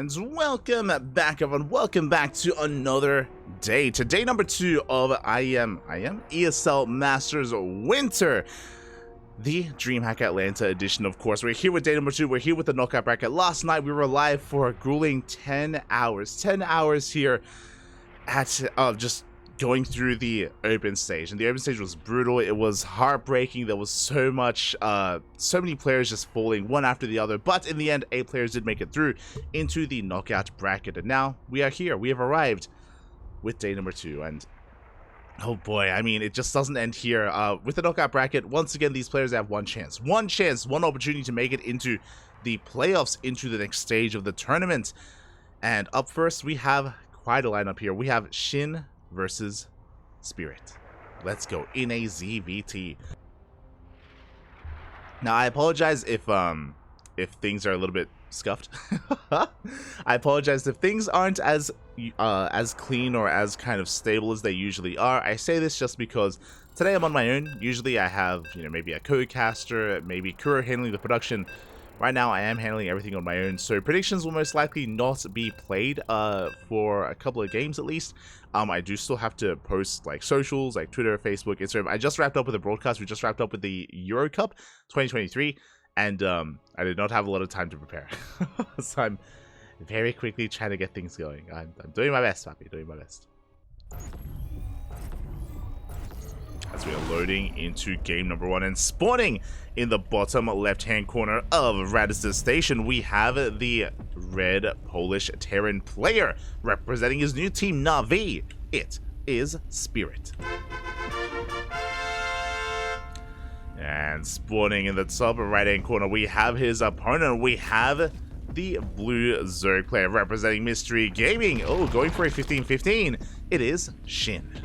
And welcome back, everyone. Welcome back to another day. To day number 2 of ESL Masters Winter, the DreamHack Atlanta edition. Of course, we're here with day number 2. We're here with the knockout bracket. Last night we were live for a grueling 10 hours. 10 hours here at just going through the open stage, and the open stage was brutal. It was heartbreaking. There was so many players just falling one after the other, but in the end 8 players did make it through into the knockout bracket, and now we are here. We have arrived with day number 2, and oh boy, I mean, it just doesn't end here. With the knockout bracket, once again, these players have one opportunity to make it into the playoffs, into the next stage of the tournament. And up first, we have quite a lineup here. We have SHIN versus Spirit. Let's go in a ZVT. Now, I apologize if things are a little bit scuffed. I apologize if things aren't as clean or as kind of stable as they usually are. I say this just because today I'm on my own. Usually I have, maybe a co-caster, maybe Kuro handling the production. Right now I am handling everything on my own, so predictions will most likely not be played for a couple of games at least. I do still have to post like socials, like Twitter, Facebook, Instagram. I just wrapped up with the broadcast. We just wrapped up with the Euro Cup 2023, and I did not have a lot of time to prepare. So I'm very quickly trying to get things going. I'm doing my best, Papi, doing my best. As we are loading into game number 1 and spawning in the bottom left-hand corner of Radis's station, we have the red Polish Terran player representing his new team, Na'Vi. It is Spirit. And spawning in the top right-hand corner, we have his opponent. We have the blue Zerg player representing Mystery Gaming. Oh, going for a 15-15. It is SHIN.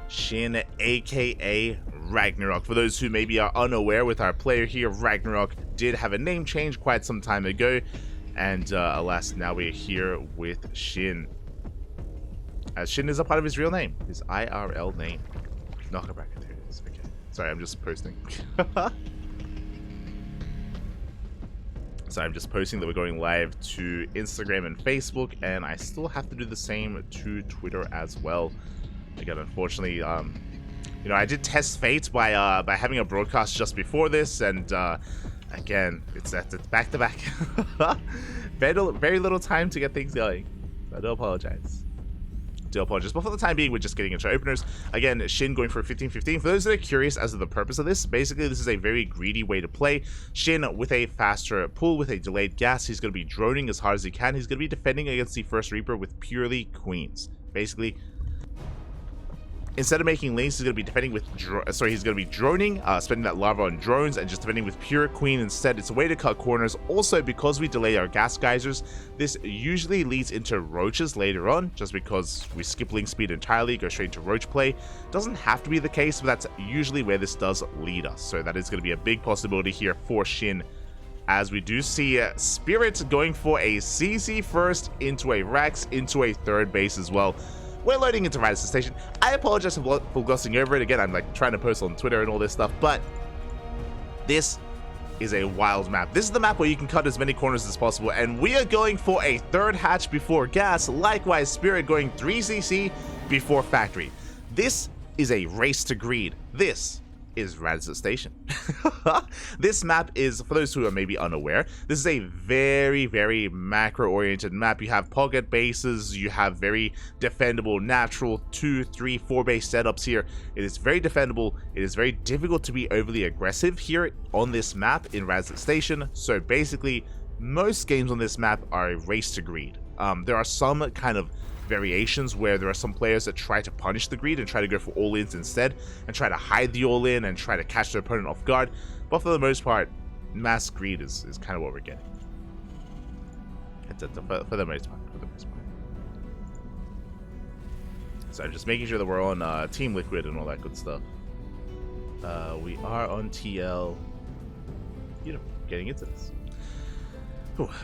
SHIN, aka Ragnarok. For those who maybe are unaware with our player here, Ragnarok did have a name change quite some time ago, and alas, now we're here with SHIN. As SHIN is a part of his real name, his IRL name. Knockout bracket, there it is. Okay. Sorry, I'm just posting. So I'm just posting that we're going live to Instagram and Facebook, and I still have to do the same to Twitter as well. Again, unfortunately, I did test fate by having a broadcast just before this, and again, it's back to back. Very little time to get things going. So I do apologize. But for the time being, we're just getting into openers. Again, SHIN going for a 15-15. For those that are curious as to the purpose of this, basically this is a very greedy way to play. SHIN with a faster pull, with a delayed gas. He's going to be droning as hard as he can. He's going to be defending against the first Reaper with purely queens. Basically, instead of making lanes, he's going to be defending with he's going to be droning, spending that lava on drones, and just defending with pure queen instead. It's a way to cut corners. Also, because we delay our gas geysers, this usually leads into roaches later on, just because we skip link speed entirely, go straight into roach play. Doesn't have to be the case, but that's usually where this does lead us. So that is going to be a big possibility here for SHIN, as we do see Spirit going for a CC first, into a Rax, into a third base as well. We're loading into Radis's station. I apologize for glossing over it. Again, I'm like trying to post on Twitter and all this stuff, but this is a wild map. This is the map where you can cut as many corners as possible, and we are going for a third hatch before gas. Likewise, Spirit going 3cc before factory. This is a race to greed. This is Radis's station. This map is, for those who are maybe unaware, this is a very, very macro-oriented map. You have pocket bases, you have very defendable natural 2, 3, 4 base setups here. It is very defendable. It is very difficult to be overly aggressive here on this map in Radis's station. So basically, most games on this map are a race to greed. There are some kind of variations where there are some players that try to punish the greed and try to go for all-ins instead, and try to hide the all-in and try to catch their opponent off guard. But for the most part, mass greed is kind of what we're getting. For the most part. So I'm just making sure that we're on Team Liquid and all that good stuff. We are on TL. Getting into this.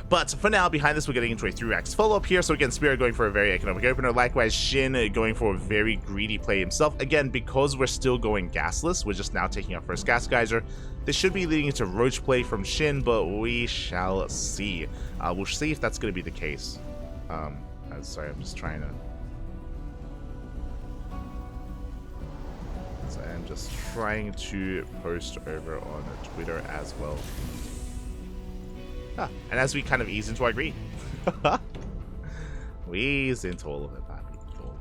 But for now, behind this, we're getting into a 3-racks follow-up here. So again, Spirit going for a very economic opener. Likewise, Shin going for a very greedy play himself. Again, because we're still going gasless, we're just now taking our first gas geyser. This should be leading into roach play from Shin, but we shall see. We'll see if that's going to be the case. Sorry, I'm just trying to... So I'm just trying to post over on Twitter as well. And as we kind of ease into our green. We ease into all of it, people.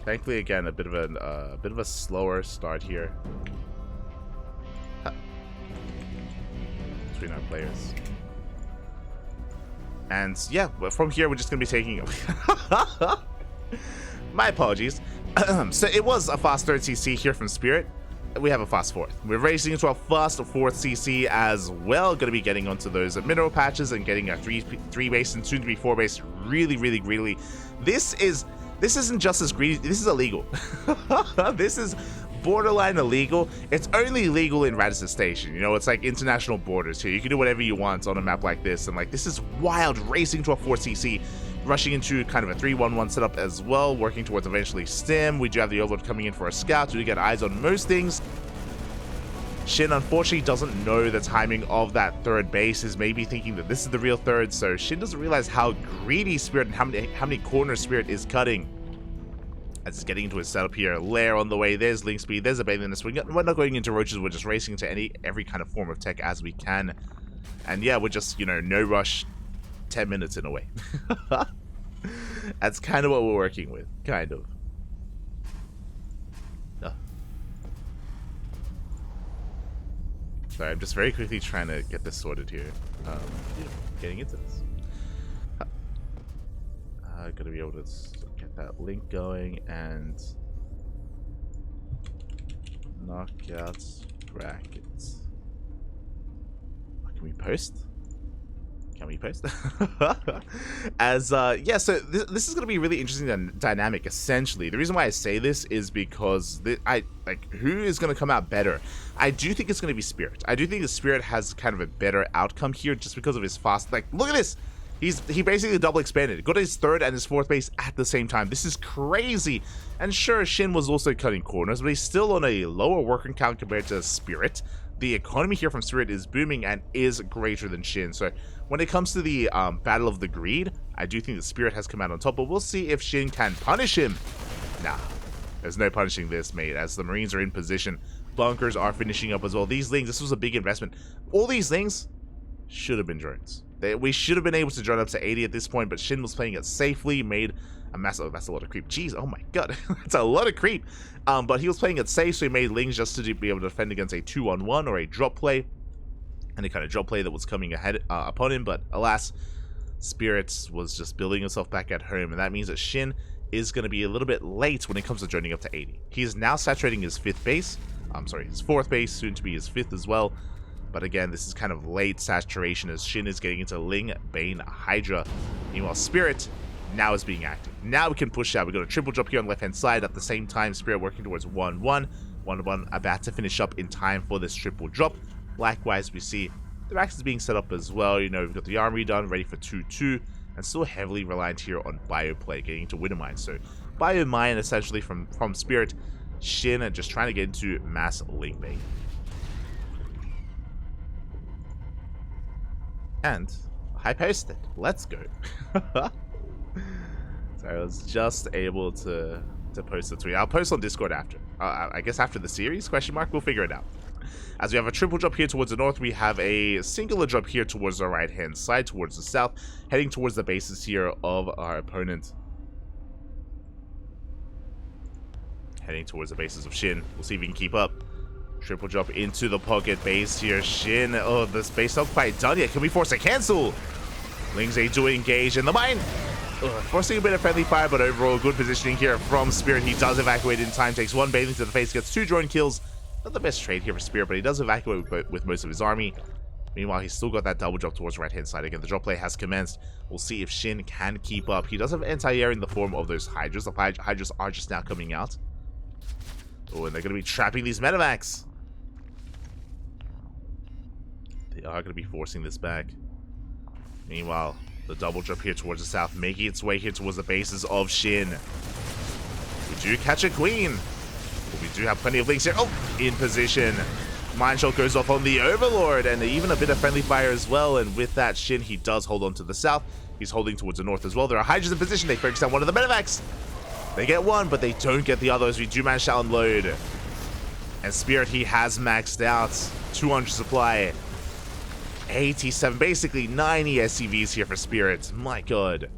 Thankfully, again, a bit of a slower start here between our players. And yeah, from here we're just gonna be taking. My apologies. So it was a fast 3rd CC here from Spirit. We have a fast 4th. We're racing into a fast 4th CC as well. Going to be getting onto those mineral patches and getting a 3 base and soon to be 4 base really, really greedily. This isn't just as greedy. This is illegal. This is borderline illegal. It's only legal in Radisson Station. You know, it's like international borders here. You can do whatever you want on a map like this. And like, this is wild, racing to a 4CC, rushing into kind of a 3-1-1 setup as well, working towards eventually Stim. We do have the Overlord coming in for a scout. We do get eyes on most things. Shin unfortunately doesn't know the timing of that 3rd base, is maybe thinking that this is the real 3rd, so Shin doesn't realize how greedy Spirit and how many corners Spirit is cutting. As he's getting into his setup here, Lair on the way, there's Link Speed, there's a Bathing Swing. We're not going into roaches, we're just racing into every kind of form of tech as we can. And yeah, we're just, you know, no rush, 10 minutes in a way. That's kind of what we're working with, kind of. Sorry, I'm just very quickly trying to get this sorted here. Getting into this. Gonna be able to get that link going and knock out brackets. Can we post? Can we post? As yeah, so this is going to be really interesting and dynamic. Essentially, the reason why I say this is because who is going to come out better? I do think it's going to be Spirit. I do think the Spirit has kind of a better outcome here, just because of his fast. Like, look at this. He basically double expanded. Got his 3rd and his 4th base at the same time. This is crazy. And sure, Shin was also cutting corners, but he's still on a lower working count compared to Spirit. The economy here from Spirit is booming and is greater than Shin. So when it comes to the Battle of the Greed, I do think the Spirit has come out on top, but we'll see if Shin can punish him. Nah, there's no punishing this, mate, as the Marines are in position. Bunkers are finishing up as well. These Lings, this was a big investment. All these Lings should have been drones. We should have been able to drone up to 80 at this point, but Shin was playing it safely, made a massive... Oh, that's a lot of creep. Jeez, oh my god. That's a lot of creep. But he was playing it safe, so he made Lings just to be able to defend against a 2-on-1 or a drop play. Any kind of drop play that was coming ahead upon him, but alas, Spirit was just building himself back at home, and that means that Shin is going to be a little bit late when it comes to droning up to 80. He is now saturating his 5th base. His 4th base, soon to be his 5th as well. But again, this is kind of late saturation as Shin is getting into Ling, Bane, Hydra. Meanwhile, Spirit now is being active. Now we can push out. We got a triple drop here on the left-hand side. At the same time, Spirit working towards 1-1. 1-1 about to finish up in time for this triple drop. Likewise, we see the racks is being set up as well. You know, we've got the armory done, ready for 2-2. And still heavily reliant here on bio play, getting into Winter Mine. So, bio mine essentially from Spirit. Shin just trying to get into mass Ling Bane. And I posted. Let's go. So I was just able to post the tweet. I'll post on Discord after. I guess after the series? Question mark. We'll figure it out. As we have a triple drop here towards the north, we have a singular drop here towards the right-hand side, towards the south, heading towards the bases here of our opponent. Heading towards the bases of Shin. We'll see if we can keep up. Triple drop into the pocket base here. Shin. Oh, this base not quite done yet. Can we force a cancel? Lings do engage in the mine. Forcing a bit of friendly fire, but overall good positioning here from Spirit. He does evacuate in time. Takes 1 bathing to the face. Gets 2 drone kills. Not the best trade here for Spirit, but he does evacuate with most of his army. Meanwhile, he's still got that double drop towards the right-hand side. Again, the drop play has commenced. We'll see if Shin can keep up. He does have anti-air in the form of those Hydras. The Hydras are just now coming out. Oh, and they're going to be trapping these medevacs. They are going to be forcing this back. Meanwhile, the double drop here towards the south, making its way here towards the bases of SHIN. We do catch a queen. But we do have plenty of links here. Oh, in position. Mine shot goes off on the Overlord, and even a bit of friendly fire as well. And with that, SHIN, he does hold on to the south. He's holding towards the north as well. There are Hydras in position. They focus on one of the medevacs. They get one, but they don't get the others. We do manage to unload. And Spirit, he has maxed out. 200 supply. 87, basically 90 SCVs here for Spirit. My god.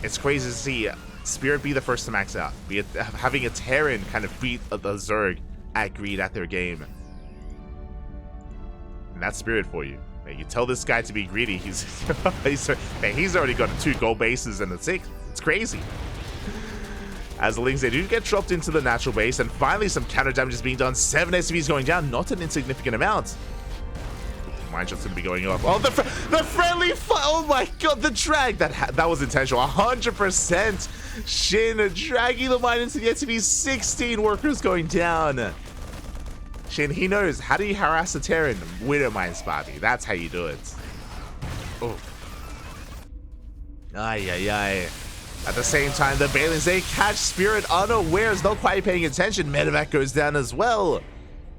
It's crazy to see Spirit be the first to max out. Be it, having a Terran kind of beat the Zerg at greed at their game. And that's Spirit for you. Man, you tell this guy to be greedy, he's already got 2 gold bases and a 6. It's crazy. As the Lings, they do get dropped into the natural base, and finally some counter damage is being done. 7 SCVs going down, not an insignificant amount. Mine shot's gonna be going up. Oh, the friendly oh my god, the drag! That was intentional, 100%. SHIN dragging the mine into the SCV, 16 workers going down. SHIN, he knows, how do you harass a Terran? Widow mine spotty, that's how you do it. Oh. Ay, ay, ay. At the same time, the Balins, they catch Spirit unawares, not quite paying attention. Medevac goes down as well,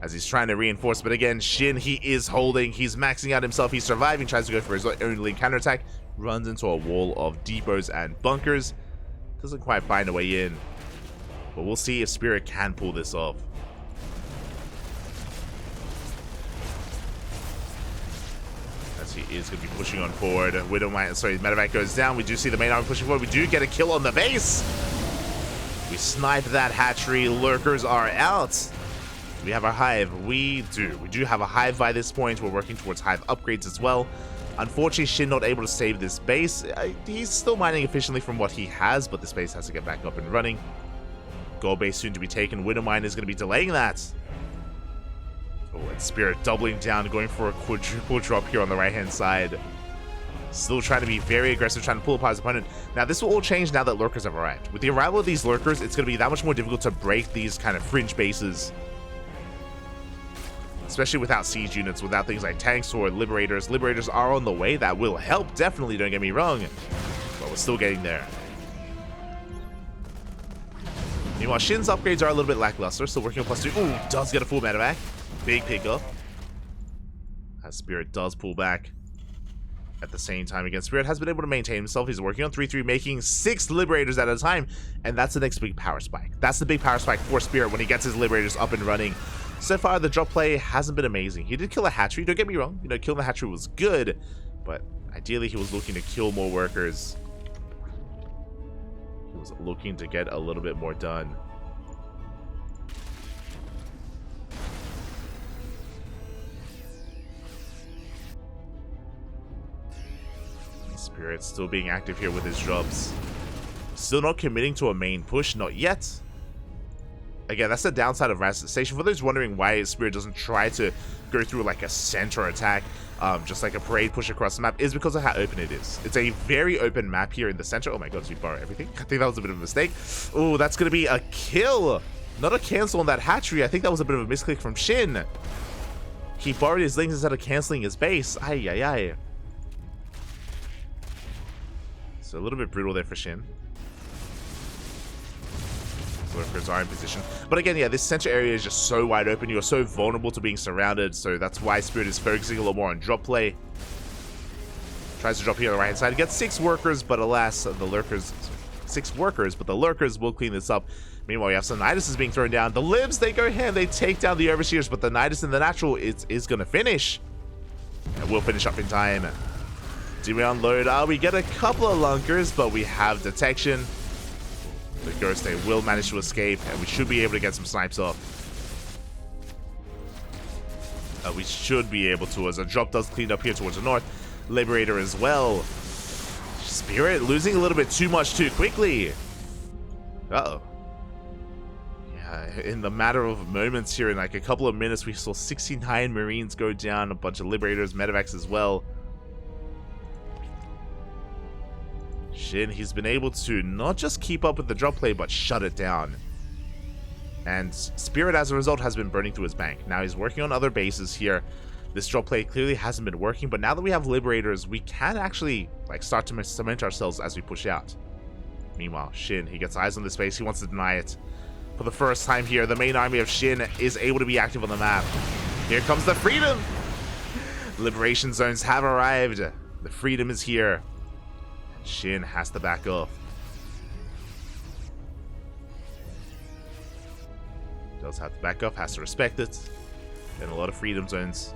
as he's trying to reinforce, but again, SHIN, he is holding, he's maxing out himself, he's surviving, tries to go for his own lead counterattack, runs into a wall of depots and bunkers, doesn't quite find a way in, but we'll see if Spirit can pull this off. As he is going to be pushing on forward. Medevac goes down, we do see the main army pushing forward, we do get a kill on the base! We snipe that hatchery, lurkers are out! We have our hive. We do have a hive by this point. We're working towards hive upgrades as well. Unfortunately, SHIN not able to save this base. He's still mining efficiently from what he has, but this base has to get back up and running. Gold base soon to be taken. Widowmine is going to be delaying that. Oh, and Spirit doubling down, going for a quadruple drop here on the right-hand side. Still trying to be very aggressive, trying to pull apart his opponent. Now, this will all change now that lurkers have arrived. With the arrival of these lurkers, it's going to be that much more difficult to break these kind of fringe bases. Especially without siege units, without things like tanks or liberators. Liberators are on the way. That will help, definitely, don't get me wrong. But we're still getting there. Meanwhile, SHIN's upgrades are a little bit lackluster. Still working on +2. Ooh, does get a full medevac. Big pickup. As Spirit does pull back. At the same time, again, Spirit has been able to maintain himself. He's working on 3-3, making 6 liberators at a time. And that's the next big power spike. That's the big power spike for Spirit when he gets his liberators up and running. So far, the drop play hasn't been amazing. He did kill a hatchery, don't get me wrong. You know, killing the hatchery was good, but ideally he was looking to kill more workers. He was looking to get a little bit more done. Spirit still being active here with his drops. Still not committing to a main push, not yet. Again, that's the downside of Rast Station. For those wondering why Spirit doesn't try to go through like a center attack, just like a parade push across the map, is because of how open it is. It's a very open map here in the center. Oh my god, did we borrow everything? I think that was a bit of a mistake. Oh, that's going to be a kill. Not a cancel on that hatchery. I think that was a bit of a misclick from SHIN. He borrowed his links instead of canceling his base. Ay, ay, ay. So a little bit brutal there for SHIN. Lurkers are in position. But again, yeah, this center area is just so wide open. You're so vulnerable to being surrounded. So that's why Spirit is focusing a little more on drop play. Tries to drop here on the right hand side. Gets 6 workers, but alas, the lurkers... 6 workers, but the lurkers will clean this up. Meanwhile, we have some Nidus being thrown down. The Libs, they go ahead, they take down the Overseers, but the Nidus in the natural is going to finish. And we'll finish up in time. Do we unload? We get a couple of lunkers, but we have detection. The Ghost, they will manage to escape, and we should be able to get some snipes off. We should be able to, as a drop does clean up here towards the north. Liberator as well. Spirit losing a little bit too much too quickly. Uh-oh. Yeah, in the matter of moments here, in like a couple of minutes, we saw 69 Marines go down, a bunch of Liberators, Medevacs as well. SHIN, he's been able to not just keep up with the drop play, but shut it down. And Spirit, as a result, has been burning through his bank. Now he's working on other bases here. This drop play clearly hasn't been working, but now that we have Liberators, we can actually like start to cement ourselves as we push out. Meanwhile, SHIN, he gets eyes on this base. He wants to deny it. For the first time here, the main army of SHIN is able to be active on the map. Here comes the freedom! Liberation zones have arrived. The freedom is here. SHIN has to back off. Does have to back up, has to respect it. And a lot of freedom zones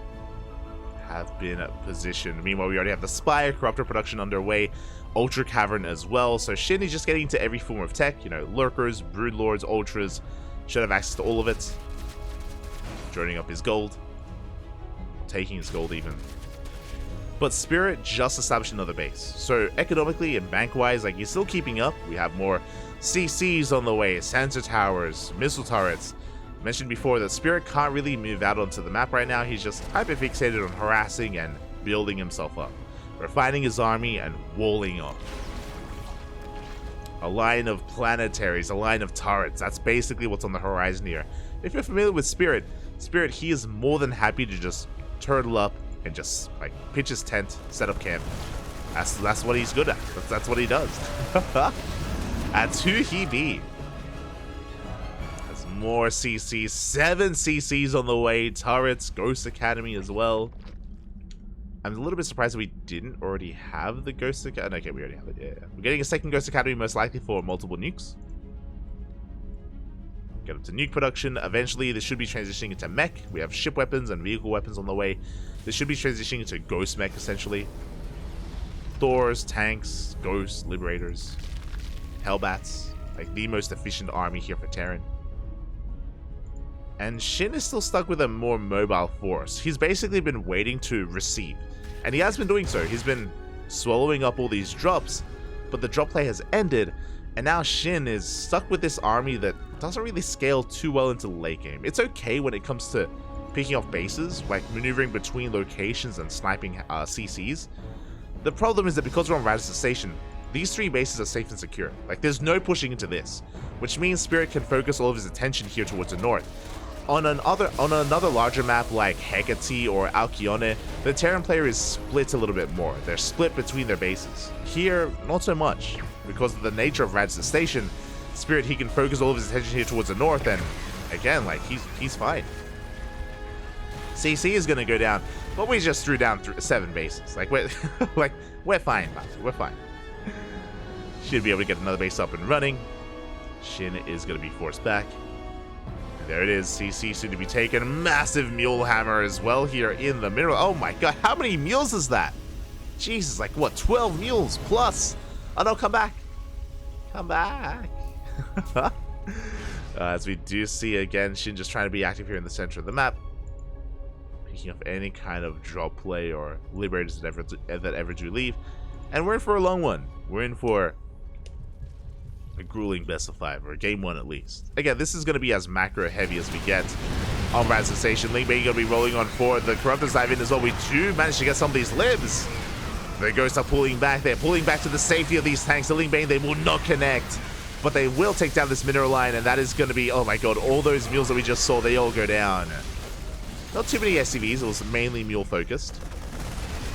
have been positioned. Meanwhile, we already have the Spire, Corruptor production underway, Ultra Cavern as well. So SHIN is just getting into every form of tech, you know, Lurkers, Broodlords, Ultras, should have access to all of it. Joining up his gold. Taking his gold even. But Spirit just established another base. So economically and bank-wise, like, he's still keeping up. We have more CCs on the way, sensor towers, missile turrets. Mentioned before that Spirit can't really move out onto the map right now. He's just hyper-fixated on harassing and building himself up, refining his army and walling off. A line of planetaries, a line of turrets. That's basically what's on the horizon here. If you're familiar with Spirit, he is more than happy to just turtle up and just like pitch his tent, set up camp. That's what he's good at. That's what he does. At who he be. There's more CCs, 7 CCs on the way, turrets, Ghost Academy as well. I'm a little bit surprised that we didn't already have the Ghost Academy. Okay, we already have it. Yeah. We're getting a second Ghost Academy, most likely for multiple nukes. Get up to nuke production. Eventually, this should be transitioning into mech. We have ship weapons and vehicle weapons on the way. This should be transitioning into ghost mech, essentially. Thors, tanks, ghosts, liberators, hellbats. Like, the most efficient army here for Terran. And SHIN is still stuck with a more mobile force. He's basically been waiting to receive. And he has been doing so. He's been swallowing up all these drops. But the drop play has ended. And now SHIN is stuck with this army that doesn't really scale too well into the late game. It's okay when it comes to picking off bases, like maneuvering between locations and sniping CCs. The problem is that because we're on Radisson Station, these 3 bases are safe and secure. Like, there's no pushing into this, which means Spirit can focus all of his attention here towards the north. On another larger map like Hecate or Alcyone, the Terran player is split a little bit more. They're split between their bases. Here, not so much. Because of the nature of Radisson Station, Spirit, he can focus all of his attention here towards the north, and again, like, he's fine. CC is gonna go down, but we just threw down 7 bases. Like, we're we're fine, we're fine. Should be able to get another base up and running. SHIN is gonna be forced back. There it is, CC soon to be taken. Massive mule hammer as well here in the middle. Oh my god, how many mules is that? Jesus, like what, 12 mules plus? Oh no, come back. Come back. As we do see again, SHIN just trying to be active here in the center of the map. Picking up any kind of drop play or liberators that ever do leave. And we're in for a long one. We're in for a grueling best of 5, or game 1 at least. Again, this is going to be as macro heavy as we get on Radisson Station. Link Bane going to be rolling on forward. The Corruptors dive in as well. We do manage to get some of these libs. The Ghosts are pulling back. They're pulling back to the safety of these tanks. The Link Bane, they will not connect. But they will take down this mineral line, and that is going to be, oh my god, all those mules that we just saw, they all go down. Not too many SCVs. It was mainly mule focused.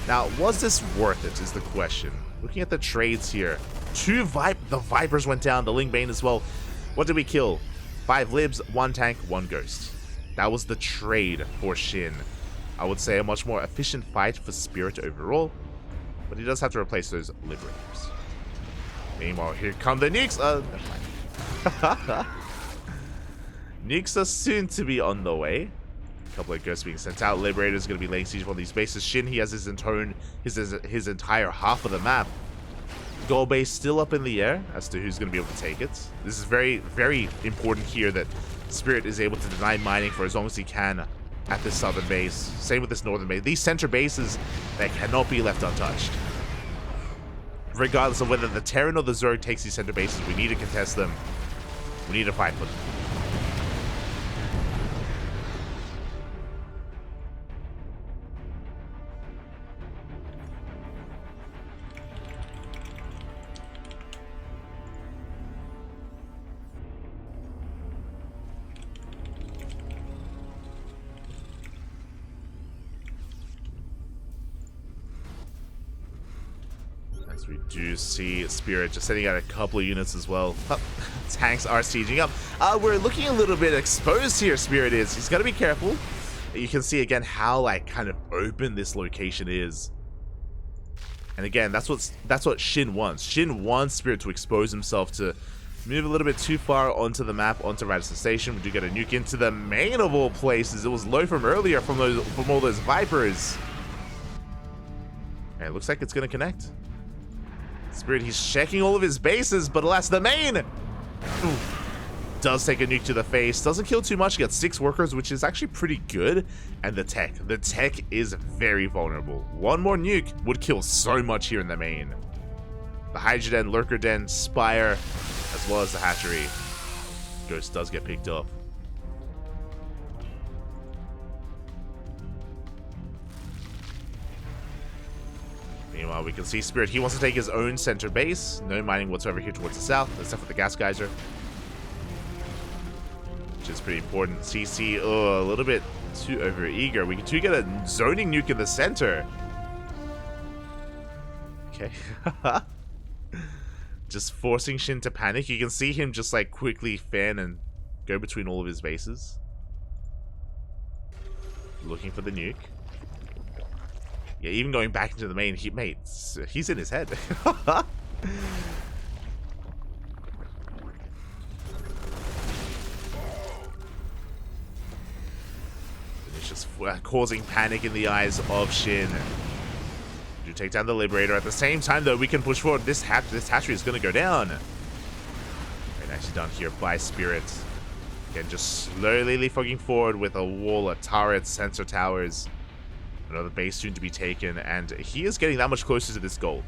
Now, was this worth it is the question. Looking at the trades here. The Vipers went down, the Link Bane as well. What did we kill? 5 libs, 1 tank, 1 ghost. That was the trade for SHIN. I would say a much more efficient fight for Spirit overall, but he does have to replace those liberators. Meanwhile, here come the nukes. Never mind. Nukes are soon to be on the way. A couple of ghosts being sent out. Liberators going to be laying siege on these bases. SHIN, he has his entire half of the map. Goal base still up in the air as to who's going to be able to take it. This is very, very important here that Spirit is able to deny mining for as long as he can at this southern base. Same with this northern base. These center bases, that cannot be left untouched. Regardless of whether the Terran or the Zerg takes these center bases, we need to contest them. We need to fight for them. As we do see Spirit just sending out a couple of units as well. Oh, tanks are sieging up. We're looking a little bit exposed here, Spirit is. He's got to be careful. You can see again how like kind of open this location is. And again, that's what SHIN wants. SHIN wants Spirit to expose himself, to move a little bit too far onto the map, onto Radisson Station. We do get a nuke into the main of all places. It was low from earlier from all those Vipers. And it looks like it's gonna connect. Spirit, he's checking all of his bases, but alas, the main does take a nuke to the face. Doesn't kill too much. He got 6 workers, which is actually pretty good. And the tech is very vulnerable. One more nuke would kill so much here in the main. The Hydra Den, Lurker Den, Spire, as well as the hatchery. Ghost does get picked off. Meanwhile, we can see Spirit, he wants to take his own center base. No mining whatsoever here towards the south, except for the gas geyser, which is pretty important. CC, a little bit too over eager. We do get a zoning nuke in the center. Okay. Just forcing SHIN to panic. You can see him just like quickly fan and go between all of his bases. Looking for the nuke. Yeah, even going back into the main, he's in his head. It's just causing panic in the eyes of SHIN. You take down the Liberator. At the same time, though, we can push forward. This hatchery is going to go down. Very nicely done here by Spirit. Again, just slowly leapfrogging forward with a wall of turrets, sensor towers. Another base soon to be taken, and he is getting that much closer to this gold.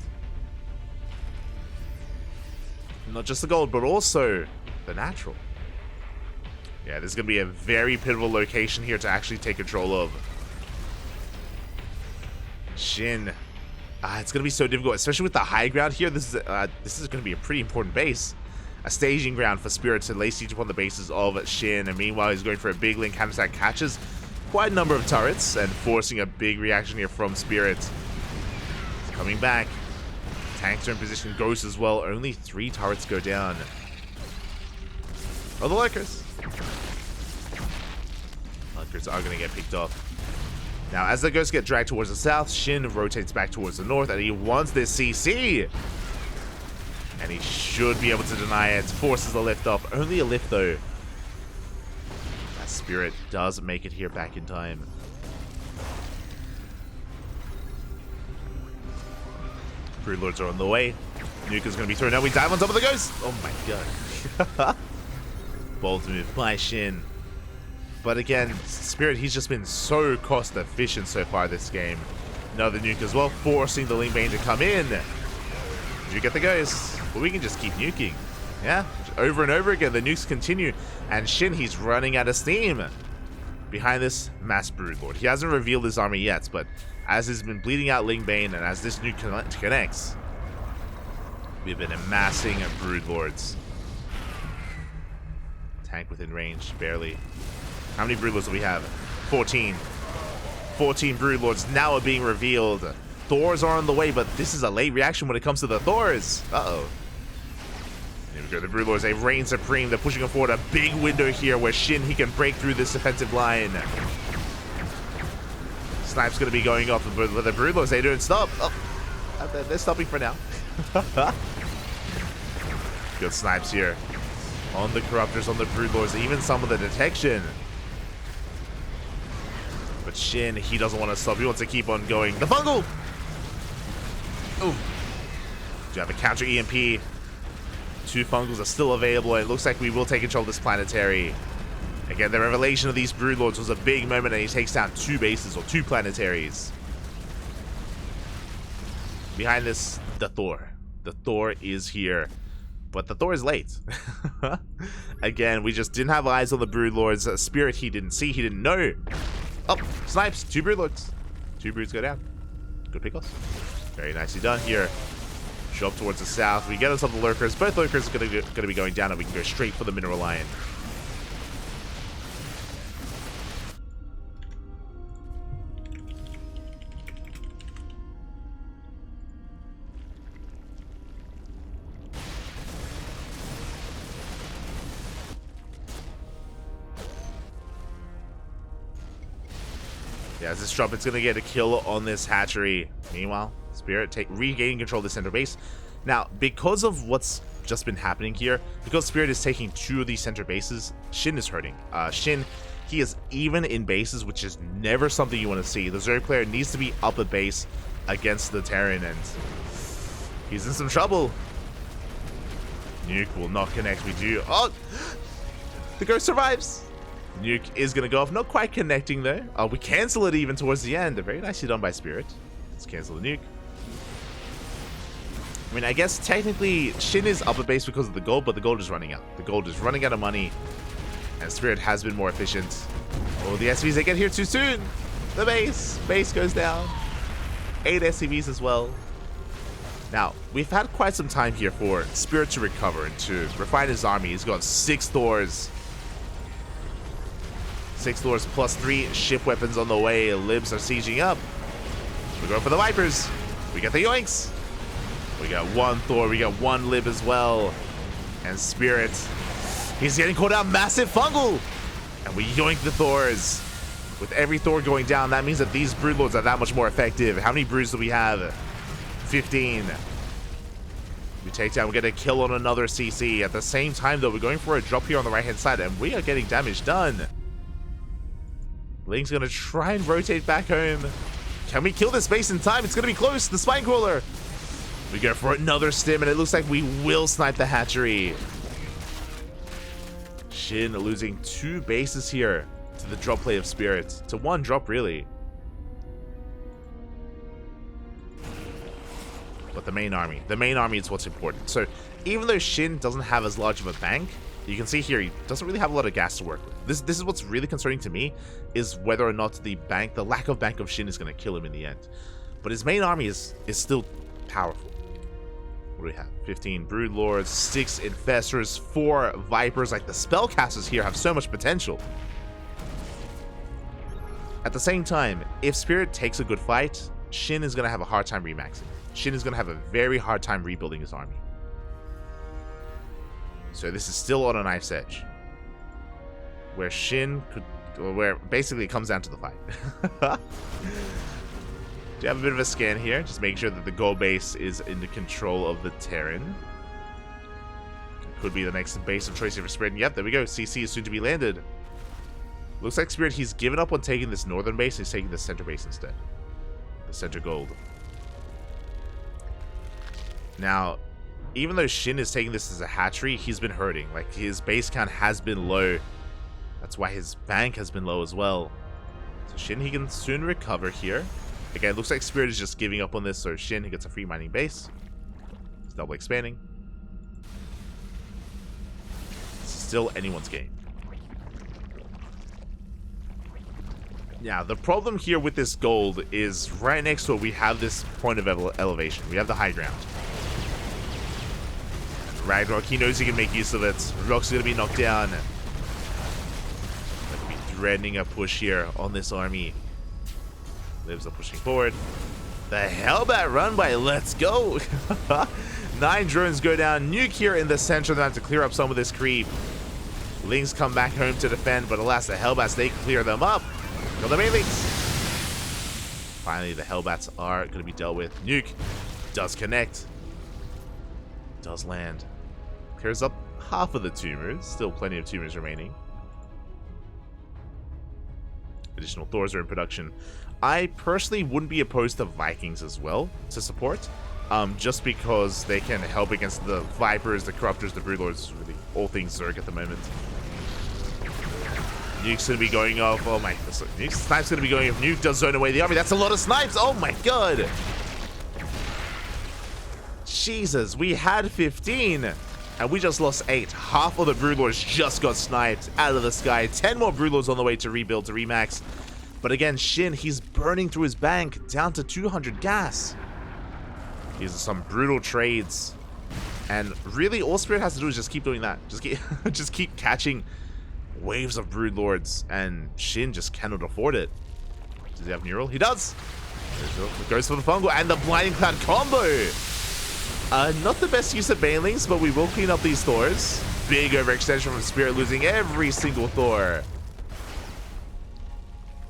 Not just the gold, but also the natural. Yeah, this is going to be a very pivotal location here to actually take control of. SHIN. It's going to be so difficult, especially with the high ground here. This is going to be a pretty important base. A staging ground for Spirit to lay siege upon the bases of SHIN, and meanwhile he's going for a big link counter-attack, catches quite a number of turrets and forcing a big reaction here from Spirit. He's coming back. Tanks are in position. Ghost as well. Only 3 turrets go down. Oh, the Lurkers. Lurkers are going to get picked off. Now, as the Ghosts get dragged towards the south, SHIN rotates back towards the north, and he wants this CC. And he should be able to deny it. Forces the lift off. Only a lift, though. Spirit does make it here back in time. Broodlords are on the way. Nuke is going to be thrown out. We dive on top of the Ghost. Oh my god. Bold move by SHIN. But again, Spirit, he's just been so cost efficient so far this game. Another nuke as well, forcing the Link Bane to come in. Did you get the Ghost? Well, we can just keep nuking. Yeah, over and over again, the nukes continue, and SHIN, he's running out of steam behind this mass Broodlord. He hasn't revealed his army yet, but as he's been bleeding out Ling Bane, and as this nuke connects, we've been amassing Broodlords. Tank within range, barely. How many Broodlords do we have? 14. 14 Broodlords now are being revealed. Thors are on the way, but this is a late reaction when it comes to the Thors. Uh-oh. Here we go, the Broodlords, they reign supreme. They're pushing forward a big window here where SHIN, he can break through this defensive line. Snipe's going to be going off, but the Broodlords, they don't stop. Oh, they're stopping for now. Good snipes here on the Corruptors, on the Broodlords, even some of the detection. But SHIN, he doesn't want to stop. He wants to keep on going. The Fungal! Ooh. Do you have a counter EMP? 2 Fungals are still available, and it looks like we will take control of this planetary. Again, the revelation of these Broodlords was a big moment, and he takes down 2 bases, or 2 planetaries. Behind this, the Thor. The Thor is here. But the Thor is late. Again, we just didn't have eyes on the Broodlords. Spirit, he didn't see, he didn't know. Oh, snipes. 2 Broodlords. 2 Broods go down. Good pick off. Very nicely done here. Show up towards the south. We get us on the Lurkers. Both Lurkers are going to be going down, and we can go straight for the Mineral Lion. Yeah, as this drop, it's going to get a kill on this hatchery. Meanwhile, Spirit regaining control of the center base. Now, because of what's just been happening here, because Spirit is taking 2 of these center bases, SHIN is hurting. SHIN, he is even in bases, which is never something you want to see. The Zerg player needs to be up a base against the Terran, and he's in some trouble. Nuke will not connect. We do. Oh! The Ghost survives. Nuke is going to go off. Not quite connecting, though. We cancel it even towards the end. Very nicely done by Spirit. Let's cancel the nuke. I mean, I guess technically SHIN is up a base because of the gold, but the gold is running out. The gold is running out of money, and Spirit has been more efficient. Oh, the SCVs, they get here too soon. The base goes down. 8 SCVs as well. Now, we've had quite some time here for Spirit to recover and to refine his army. He's got 6 Thors. 6 Thors plus 3 ship weapons on the way. Libs are sieging up. We're going for the Vipers. We get the Yoinks. We got 1 Thor. We got 1 Lib as well. And Spirit, he's getting caught out. Massive Fungal. And we yoink the Thors. With every Thor going down, that means that these Broodlords are that much more effective. How many Broods do we have? 15. We take down, we get a kill on another CC. At the same time, though, we're going for a drop here on the right-hand side, and we are getting damage done. Link's going to try and rotate back home. Can we kill this base in time? It's going to be close. The Spine Crawler. We go for another stim, and it looks like we will snipe the hatchery. SHIN losing 2 bases here to the drop play of Spirit. To 1 drop, really. But the main army is what's important. So even though SHIN doesn't have as large of a bank, you can see here he doesn't really have a lot of gas to work with. This is what's really concerning to me, is whether or not the lack of bank of SHIN is going to kill him in the end. But his main army is still powerful. What do we have? 15 Broodlords, 6 Infestors, 4 Vipers. Like, the spellcasters here have so much potential. At the same time, if Spirit takes a good fight, SHIN is going to have a hard time remaxing. SHIN is going to have a very hard time rebuilding his army. So this is still on a knife's edge, where SHIN could, or where basically it comes down to the fight. Do you have a bit of a scan here? Just make sure that the gold base is in the control of the Terran. Could be the next base of choice here for Spirit. Yep, there we go. CC is soon to be landed. Looks like Spirit, he's given up on taking this northern base. He's taking the center base instead. The center gold. Now, even though SHIN is taking this as a hatchery, he's been hurting. Like, his base count has been low. That's why his bank has been low as well. So SHIN, he can soon recover here. Again, it looks like Spirit is just giving up on this, so SHIN, he gets a free mining base. He's double expanding. It's still anyone's game. Now, the problem here with this gold is right next to it, we have this point of elevation. We have the high ground. Ragnarok, he knows he can make use of it. Rock's going to be knocked down. Going to be dreading a push here on this army. Libs are pushing forward. The Hellbat run by Let's Go. 9 drones go down. Nuke here in the center. They have to clear up some of this creep. Lings come back home to defend, but alas, the Hellbats, they clear them up. Kill the main links. Finally, the Hellbats are going to be dealt with. Nuke does connect. Does land. Clears up half of the tumors. Still plenty of tumors remaining. Additional Thors are in production. I personally wouldn't be opposed to Vikings as well to support. Just because they can help against the Vipers, the Corruptors, the Broodlords, really all things Zerg at the moment. Nuke's going to be going off. Oh my. Nuke's Snipe's going to be going off. Nuke does zone away the army. That's a lot of snipes. Oh my god. Jesus, we had 15 and we just lost 8. Half of the Broodlords just got sniped out of the sky. 10 more Broodlords on the way to rebuild, to remax. But again, SHIN, he's burning through his bank down to 200 gas. These are some brutal trades. And really, all Spirit has to do is just keep doing that. Just keep catching waves of Broodlords, and SHIN just cannot afford it. Does he have Neural? He does! Goes for the Fungal and the Blinding Cloud combo! Not the best use of Banelings, but we will clean up these Thors. Big overextension from Spirit, losing every single Thor.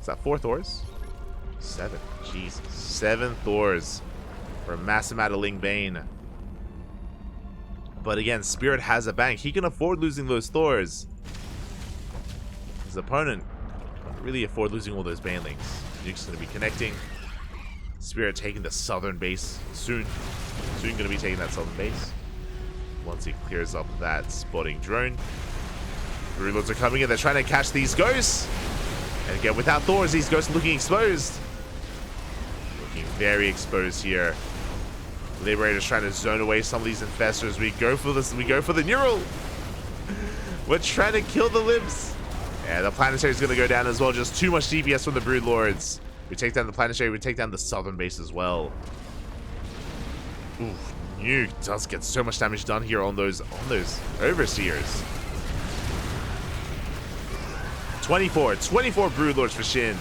Is that 4 Thors? 7. Jeez. 7 Thors for a massive amount of Ling Bane. But again, Spirit has a bank. He can afford losing those Thors. His opponent can't really afford losing all those Banelings. Nuke's going to be connecting. Spirit taking the southern base soon. Soon going to be taking that southern base. Once he clears up that spotting drone. Broodlords are coming in. They're trying to catch these ghosts. And again, without Thors, these ghosts looking exposed. Looking very exposed here. Liberator's trying to zone away some of these infestors. We go for this. We go for the neural. We're trying to kill the libs. Yeah, the planetary is going to go down as well. Just too much DPS from the Broodlords. We take down the planetary. We take down the southern base as well. Ooh, Nuke does get so much damage done here on those overseers. 24 Broodlords for SHIN.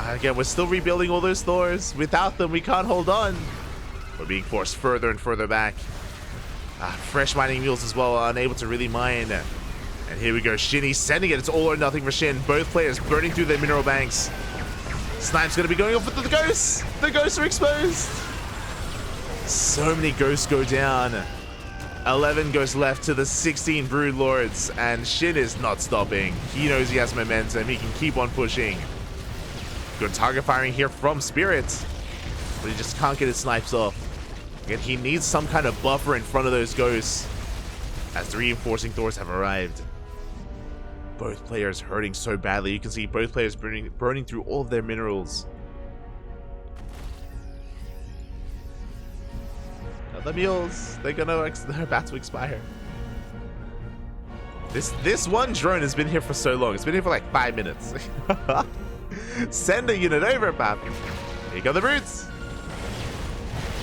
Again, we're still rebuilding all those Thors. Without them, we can't hold on. We're being forced further and further back. Fresh mining mules as well, unable to really mine. And here we go, SHIN, he's sending it. It's all or nothing for SHIN. Both players burning through their mineral banks. Snipe's going to be going off with the ghosts. The ghosts are exposed. So many ghosts go down. 11 ghosts left to the 16 Broodlords. And SHIN is not stopping. He knows he has momentum. He can keep on pushing. Good target firing here from Spirit. But he just can't get his snipes off. Again, he needs some kind of buffer in front of those ghosts. As the reinforcing Thors have arrived. Both players hurting so badly. You can see both players burning through all of their minerals. The mules, they're about to expire. This one drone has been here for so long. It's been here for like 5 minutes. Send a unit over, pap. Here go the brutes.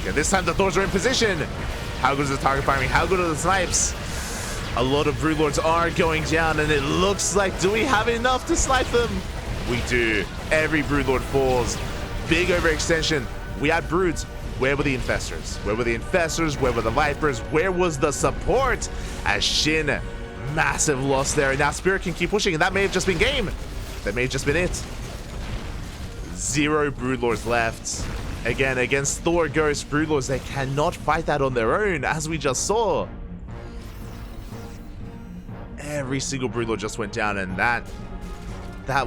Okay, this time the Thors are in position. How good is the target firing? How good are the snipes? A lot of Broodlords are going down, and it looks like, do we have enough to snipe them? We do. Every Broodlord falls. Big overextension. We had Broods. Where were the infestors? Where were the infestors? Where were the Vipers? Where was the support? As SHIN, massive loss there. And now Spirit can keep pushing, and that may have just been game. That may have just been it. 0 Broodlords left. Again, against Thor Ghost Broodlords, they cannot fight that on their own, as we just saw. Every single Broodlord just went down, and that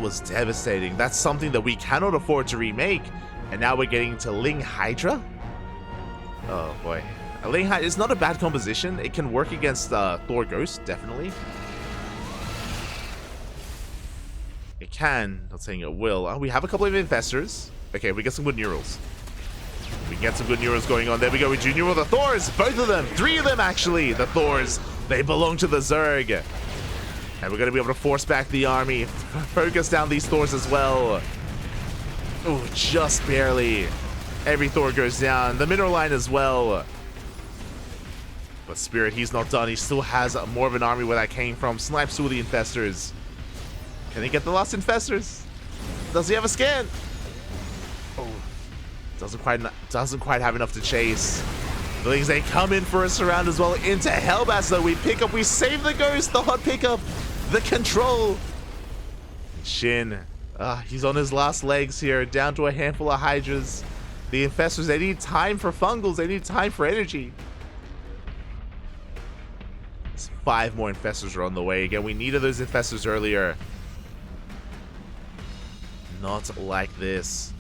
was devastating. That's something that we cannot afford to remake. And now we're getting to Ling Hydra. Oh boy. A Ling Hydra is not a bad composition. It can work against Thor Ghost, definitely. It can, not saying it will. We have a couple of infestors. Okay, we get some good neurals. We can get some good neurals going on. There we go. We do neural the Thors. Both of them. 3 of them, actually. The Thors. They belong to the Zerg. And we're going to be able to force back the army. Focus down these Thors as well. Oh, just barely. Every Thor goes down. The mineral line as well. But Spirit, he's not done. He still has more of an army where that came from. Snipes through the infestors. Can he get the last infestors? Does he have a scan? Oh, doesn't quite have enough to chase. The Lings, they come in for a surround as well into Hellbats, though. We pick up, we save the ghost, the hot pickup, the control. SHIN, he's on his last legs here, down to a handful of Hydras. The infestors, they need time for fungals, they need time for energy. 5 more infestors are on the way. Again, we needed those infestors earlier. Not like this.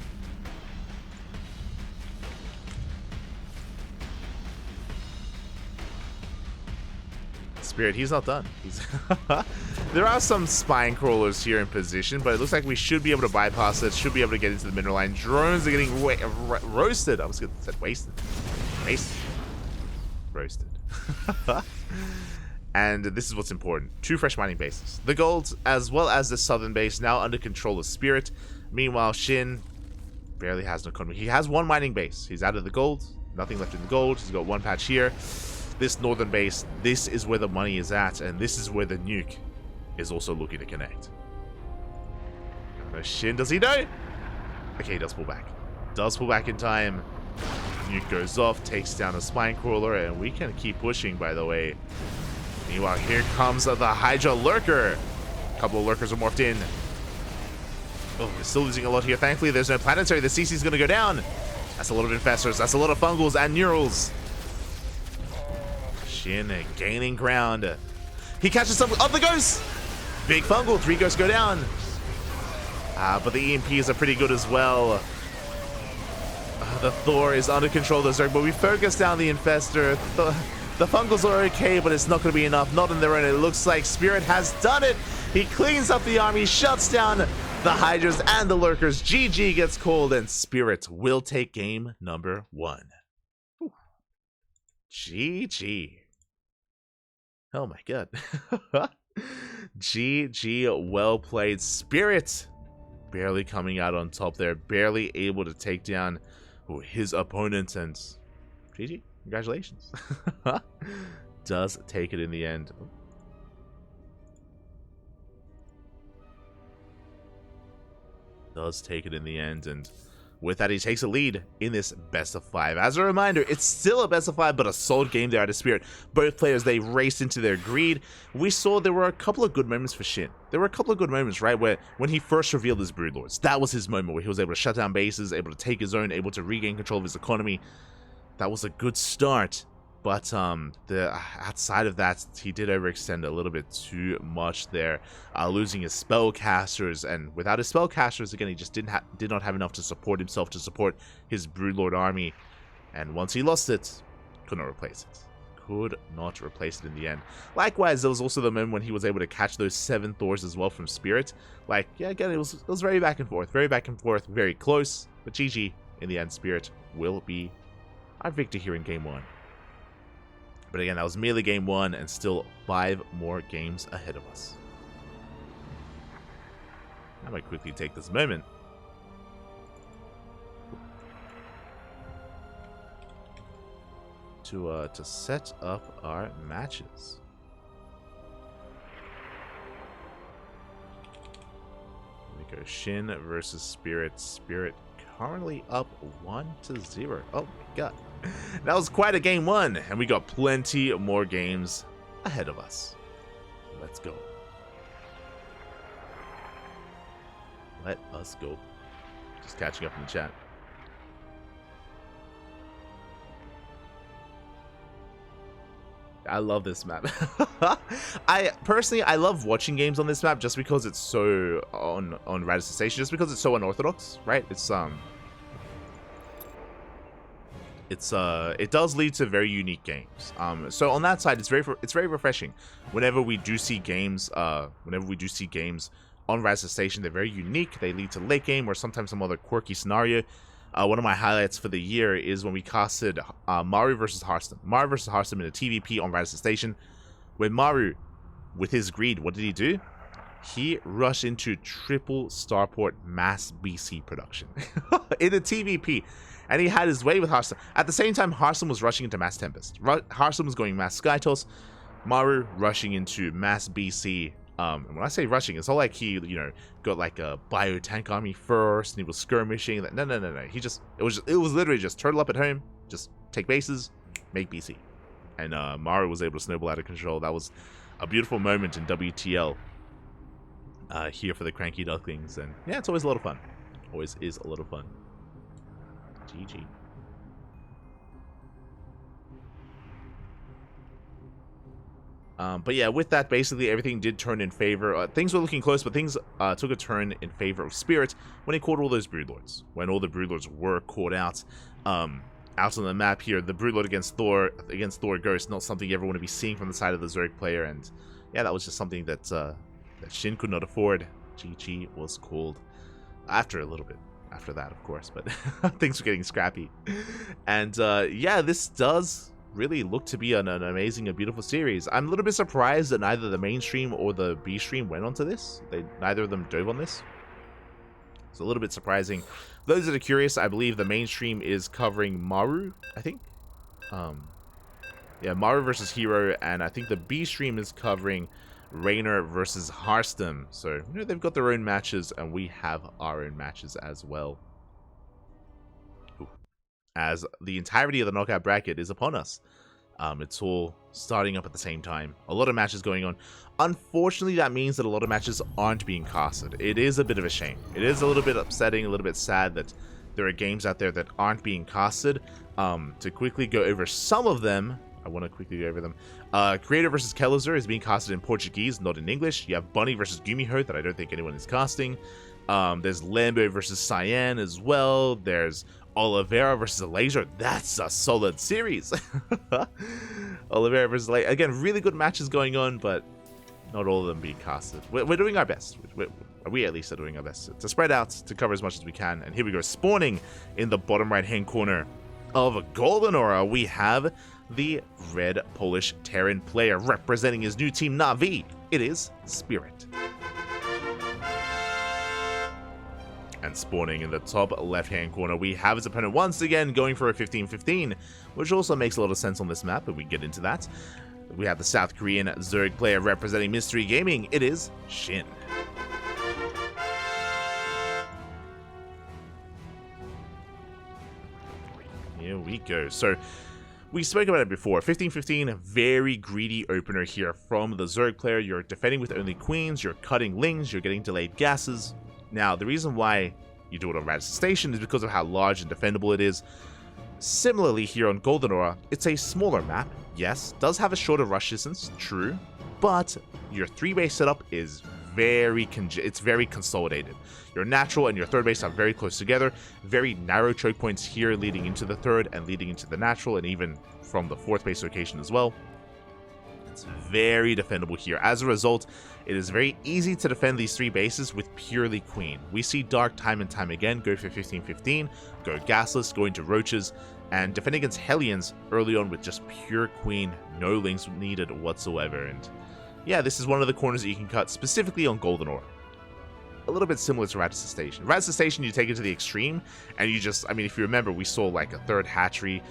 Spirit, he's not done. There are some spine crawlers here in position, but it looks like we should be able to bypass it. Should be able to get into the mineral line. Drones are getting roasted. I was going to say wasted. Roasted. And this is what's important. 2 fresh mining bases. The gold, as well as the southern base, now under control of Spirit. Meanwhile, SHIN barely has an economy. He has 1 mining base. He's out of the gold. Nothing left in the gold. He's got 1 patch here. This northern base, this is where the money is at, and this is where the nuke is also looking to connect. SHIN, does he know? Okay, he does pull back. Does pull back in time. Nuke goes off, takes down a spine crawler, and we can keep pushing, by the way. Meanwhile, here comes the Hydra Lurker. A couple of Lurkers are morphed in. Oh, we're still losing a lot here. Thankfully, there's no planetary. The CC's going to go down. That's a lot of infestors. That's a lot of fungals and neurals. SHIN gaining ground. He catches some. Up the ghost. Big fungal. 3 ghosts go down. But the EMPs are pretty good as well. The Thor is under control of the Zerg, but we focus down the infestor. The fungals are okay, but it's not going to be enough. Not on their own. It looks like Spirit has done it. He cleans up the army, shuts down the Hydras and the Lurkers. GG gets called, and Spirit will take game number 1. Whew. GG. Oh my god. GG, well played. Spirit barely coming out on top there, barely able to take down his opponent, and GG, congratulations. Does take it in the end. Does take it in the end, and with that, he takes a lead in this best of 5. As a reminder, it's still a best of 5, but a solid game there out of Spirit. Both players, they raced into their greed. We saw there were a couple of good moments for SHIN. There were a couple of good moments, right, where when he first revealed his Broodlords, that was his moment where he was able to shut down bases, able to take his own, able to regain control of his economy. That was a good start. But outside of that, he did overextend a little bit too much there, losing his spellcasters, and without his spellcasters, again, he just did not have enough to support himself, to support his Broodlord army, and once he lost it, could not replace it. Could not replace it in the end. Likewise, there was also the moment when he was able to catch those 7 Thors as well from Spirit. Like, yeah, again, it was very back and forth, very close, but GG, in the end, Spirit will be our victor here in game 1. But again, that was merely game 1, and still 5 more games ahead of us. I might quickly take this moment to set up our matches. Here we go. SHIN versus Spirit. Spirit currently up 1-0. Oh my god. That was quite a game 1, and we got plenty more games ahead of us. Let's go. Let us go. Just catching up in the chat. I love this map. I love watching games on this map just because it's so on Radisson Station, just because it's so unorthodox, right? It does lead to very unique games. So on that side, it's very refreshing. Whenever we do see games, on Radisson Station, they're very unique. They lead to late game or sometimes some other quirky scenario. One of my highlights for the year is when we casted Maru versus Hearthstone. Maru versus Hearthstone in a TVP on Radisson Station. When Maru, with his greed, what did he do? He rushed into triple starport mass BC production in a TVP. And he had his way with Hearthstone. At the same time, Hearthstone was rushing into Mass Tempest. Hearthstone was going Mass Skytoss. Maru rushing into Mass BC. And when I say rushing, it's not like he, got like a bio-tank army first and he was skirmishing. No. It was literally just turtle up at home, just take bases, make BC. And Maru was able to snowball out of control. That was a beautiful moment in WTL here for the CranKy Ducklings. And yeah, it's always a lot of fun. Always is a lot of fun. GG. But yeah, with that, basically everything did turn in favor. Things were looking close, but things took a turn in favor of Spirit when he caught all those Broodlords. When all the Broodlords were caught out on the map here, the Broodlord against Thor Ghost, not something you ever want to be seeing from the side of the Zerg player. And yeah, that was just something that SHIN could not afford. GG was called after a little bit. After that, of course, but things were getting scrappy. And yeah, this does really look to be an amazing and beautiful series. I'm a little bit surprised that neither the main stream or the B stream went onto this. Neither of them dove on this. It's a little bit surprising. Those that are curious, I believe the main stream is covering Maru, I think. Yeah, Maru versus Hero, and I think the B stream is covering Raynor versus Hearthstone. So, they've got their own matches, and we have our own matches as well. Ooh. As the entirety of the knockout bracket is upon us. It's all starting up at the same time. A lot of matches going on. Unfortunately, that means that a lot of matches aren't being casted. It is a bit of a shame. It is a little bit upsetting, a little bit sad that there are games out there that aren't being casted. To quickly go over some of them, I want to quickly go over them. Creator vs. Kellezer is being casted in Portuguese, not in English. You have Bunny vs. Gumiho that I don't think anyone is casting. There's Lambo versus Cyan as well. There's Oliveira versus Laser. That's a solid series. Oliveira versus Laser. Again, really good matches going on, but not all of them being casted. We're doing our best. We at least are doing our best to spread out, to cover as much as we can. And here we go, spawning in the bottom right-hand corner of Golden Aura, we have the red Polish Terran player representing his new team Na'Vi. It is Spirit. And spawning in the top left-hand corner, we have his opponent once again going for a 15-15, which also makes a lot of sense on this map, but we get into that. We have the South Korean Zerg player representing Mystery Gaming. It is SHIN. Here we go. So, we spoke about it before. 15-15, very greedy opener here from the Zerg player. You're defending with only queens, you're cutting lings, you're getting delayed gases. Now, the reason why you do it on Radisson Station is because of how large and defendable it is. Similarly, here on Golden Aura, it's a smaller map. Yes, does have a shorter rush distance, true, but your 3-base setup is very consolidated. Your natural and your third base are very close together. Very narrow choke points here leading into the third and leading into the natural, and even from the 4th base location as well. It's very defendable here. As a result, it is very easy to defend these 3 bases with purely queen. We see Dark time and time again go for 15-15, go gasless, go into roaches, and defend against Hellions early on with just pure queen, no links needed whatsoever. And yeah, this is one of the corners that you can cut specifically on Golden Aura. A little bit similar to Radisson Station. Radisson Station, you take it to the extreme, and you just, I mean, if you remember, we saw like a 3rd hatchery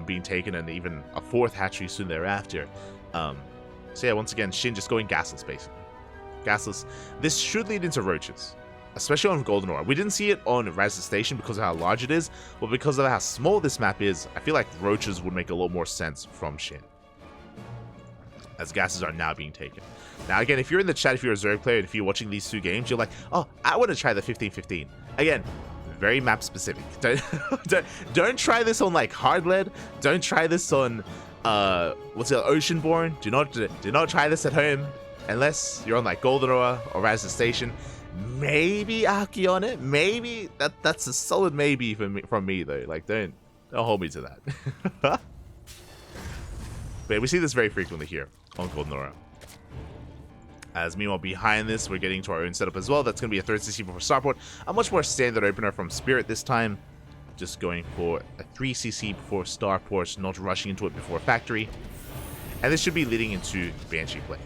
being taken, and even a 4th hatchery soon thereafter. So yeah, once again, SHIN just going gasless, basically. Gasless. This should lead into roaches, especially on Golden Aura. We didn't see it on Radisson Station because of how large it is, but because of how small this map is, I feel like roaches would make a lot more sense from SHIN, as gases are now being taken. Now again, if you're in the chat, if you're a Zerg player, and if you're watching these 2 games, you're like, oh, I want to try the 15-15. Again, very map specific. Don't try this on like hard lead. Don't try this on what's it, Oceanborn. Do not try this at home unless you're on like Golden Aura or Radisson Station. Maybe Aki on it. Maybe that's a solid maybe from me though. Like don't hold me to that. But we see this very frequently here on Golden Aura. As meanwhile, behind this, we're getting to our own setup as well. That's going to be a 3rd CC before starport. A much more standard opener from Spirit this time. Just going for a 3 CC before starport, not rushing into it before factory. And this should be leading into Banshee play.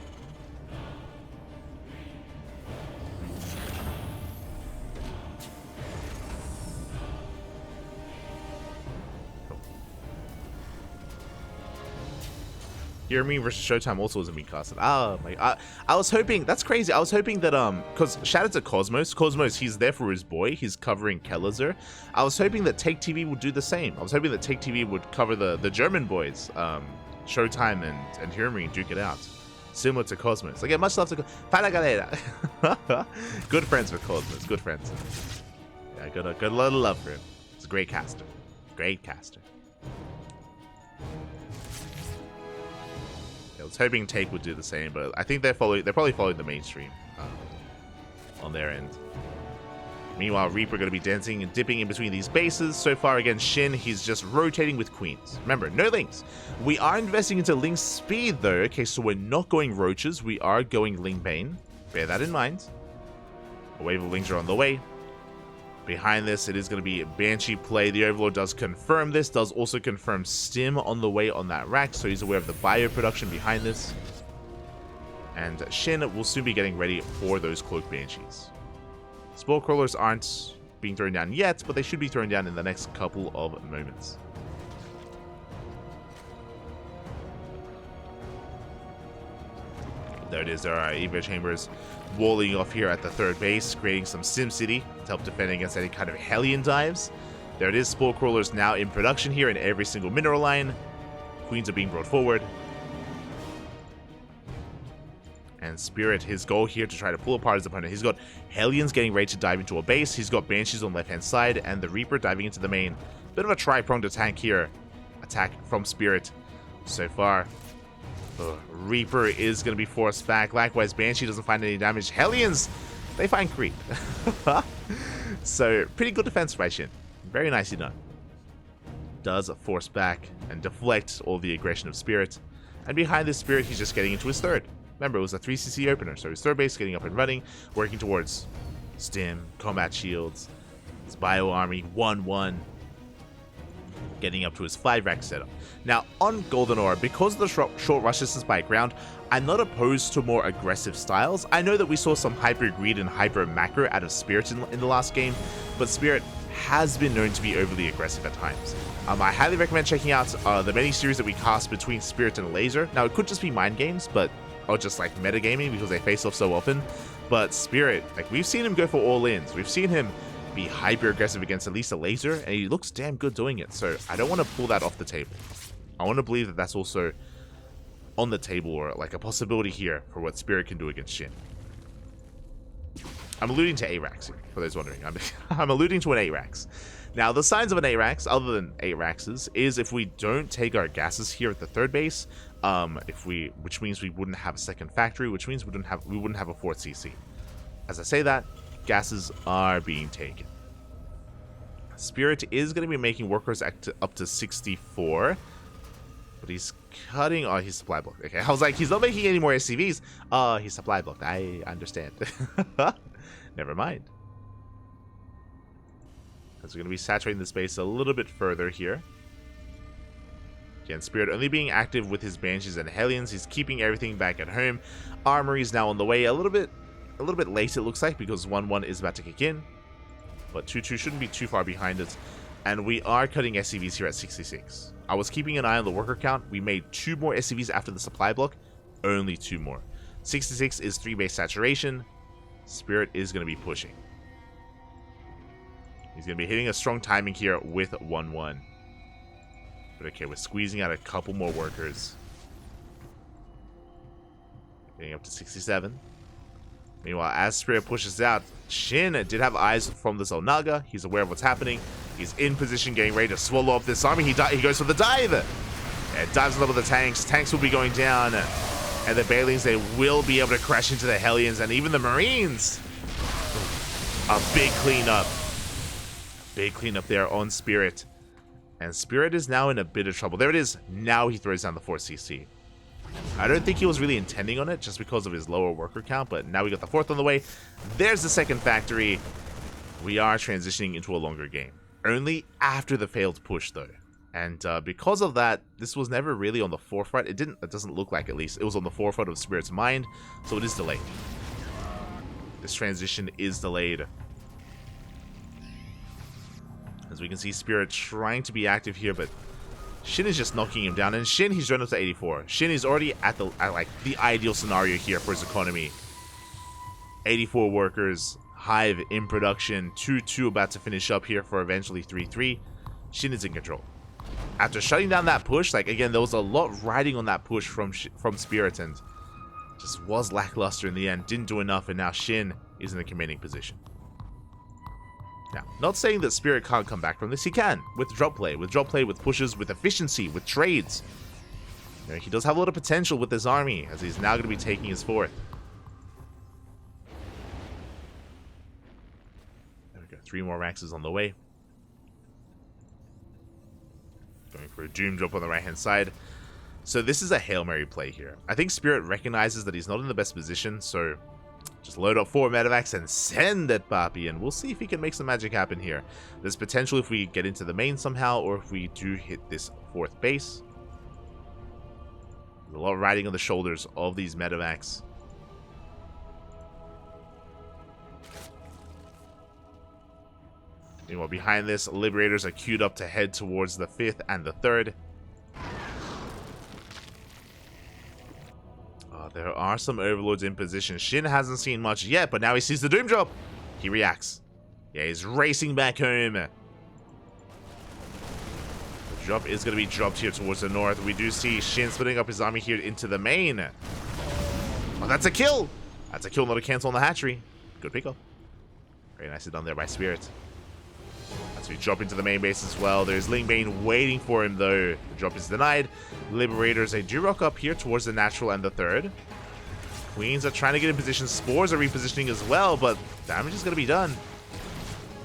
Hear Me versus Showtime also wasn't being casted. Oh my, I was hoping, that's crazy. I was hoping that, because shout out to Cosmos. Cosmos, he's there for his boy. He's covering Kellezer. I was hoping that Take TV would do the same. I was hoping that Take TV would cover the German boys, Showtime and Hear Me, duke it out. Similar to Cosmos. Again, much love to Fala galera. Good friends with Cosmos, good friends. Yeah, got a lot of love for him. He's a great caster. Great caster. I was hoping Take would do the same, but I think they're probably following the mainstream on their end. Meanwhile, Reaper going to be dancing and dipping in between these bases. So far, again, SHIN, he's just rotating with queens. Remember, no links. We are investing into link speed, though. Okay, so we're not going roaches. We are going Ling Bane. Bear that in mind. A wave of lings are on the way. Behind this, it is going to be Banshee play. The Overlord does confirm this, does also confirm Stim on the way on that rack, so he's aware of the bio production behind this. And SHIN will soon be getting ready for those Cloak Banshees. Spore Crawlers aren't being thrown down yet, but they should be thrown down in the next couple of moments. There it is, there are Evo Chambers walling off here at the 3rd base, creating some SimCity to help defend against any kind of Hellion dives. There it is, Spore Crawlers now in production here in every single mineral line. Queens are being brought forward. And Spirit, his goal here to try to pull apart his opponent. He's got Hellions getting ready to dive into a base. He's got Banshees on the left-hand side, and the Reaper diving into the main. Bit of a tri-pronged attack here. Attack from Spirit so far. Reaper is going to be forced back. Likewise, Banshee doesn't find any damage. Hellions, they find creep. So, pretty good defense by SHIN. Very nicely done. Does force back and deflect all the aggression of Spirit. And behind this Spirit, he's just getting into his third. Remember, it was a 3cc opener, so his third base getting up and running, working towards Stim, Combat Shields, his Bio Army, 1-1, getting up to his 5-rack setup. Now, on Golden Aura, because of the short rush distance by ground, I'm not opposed to more aggressive styles. I know that we saw some Hyper Greed and Hyper Macro out of Spirit in the last game, but Spirit has been known to be overly aggressive at times. I highly recommend checking out the many series that we cast between Spirit and Laser. Now, it could just be mind games, or just like metagaming because they face off so often. But Spirit, like, we've seen him go for all-ins. We've seen him be hyper-aggressive against at least a Laser, and he looks damn good doing it. So I don't want to pull that off the table. I want to believe that that's also on the table, or like a possibility here for what Spirit can do against SHIN. I'm alluding to A-Rax, for those wondering. I'm alluding to an A-Rax. Now, the signs of an A-Rax, other than A-Raxes, is if we don't take our gases here at the third base, which means we wouldn't have a second factory, which means we wouldn't have a fourth CC. As I say that, gases are being taken. Spirit is going to be making workers up to 64, but he's cutting. Oh, he's supply blocked. Okay, I was like, he's not making any more SCVs. He's supply blocked. I understand. Never mind. Because we're going to be saturating the space a little bit further here. Again, Spirit only being active with his Banshees and Hellions. He's keeping everything back at home. Armory is now on the way a little bit late, it looks like, because 1-1 is about to kick in. But 2-2 shouldn't be too far behind it. And we are cutting SCVs here at 66. I was keeping an eye on the worker count. We made 2 more SCVs after the supply block. Only 2 more. 66 is 3-base saturation. Spirit is going to be pushing. He's going to be hitting a strong timing here with 1-1. But okay, we're squeezing out a couple more workers. Getting up to 67. Meanwhile, as Spirit pushes out, SHIN did have eyes from this Onaga. He's aware of what's happening. He's in position, getting ready to swallow up this army. He goes for the dive. And dives on top of the tanks. Tanks will be going down. And the Bailings, they will be able to crash into the Hellions and even the Marines. A big cleanup. Big cleanup there on Spirit. And Spirit is now in a bit of trouble. There it is. Now he throws down the 4CC. I don't think he was really intending on it just because of his lower worker count, but now we got the 4th on the way. There's the second factory. We are transitioning into a longer game. Only after the failed push, though. And because of that, this was never really on the forefront. It doesn't look like, at least. It was on the forefront of Spirit's mind, so it is delayed. This transition is delayed. As we can see, Spirit trying to be active here, but SHIN is just knocking him down. And SHIN, he's run up to 84. SHIN is already at like the ideal scenario here for his economy. 84 workers, Hive in production, 2-2 about to finish up here for eventually 3-3. SHIN is in control. After shutting down that push, like, again, there was a lot riding on that push from Spirit, and just was lackluster in the end. Didn't do enough, and now SHIN is in the commanding position. Now, not saying that Spirit can't come back from this. He can, with drop play, with pushes, with efficiency, with trades. You know, he does have a lot of potential with this army, as he's now going to be taking his 4th. There we go, 3 more Raxes on the way. Going for a Doom drop on the right-hand side. So this is a Hail Mary play here. I think Spirit recognizes that he's not in the best position, so just load up 4 medevacs and send it, Papi, and we'll see if he can make some magic happen here. There's potential if we get into the main somehow, or if we do hit this 4th base. There's a lot riding on the shoulders of these medevacs. Meanwhile, behind this, Liberators are queued up to head towards the 5th and the 3rd. There are some Overlords in position. SHIN hasn't seen much yet, but now he sees the Doom drop. He reacts. Yeah, he's racing back home. The Drop is going to be dropped here towards the north. We do see SHIN splitting up his army here into the main. Oh, that's a kill! That's a kill, not a cancel on the hatchery. Good pickup. Very nicely done there by Spirit. As we drop into the main base as well. There's Lingbane waiting for him, though. The drop is denied. Liberators, they do rock up here towards the natural and the third. Queens are trying to get in position. Spores are repositioning as well, but damage is going to be done.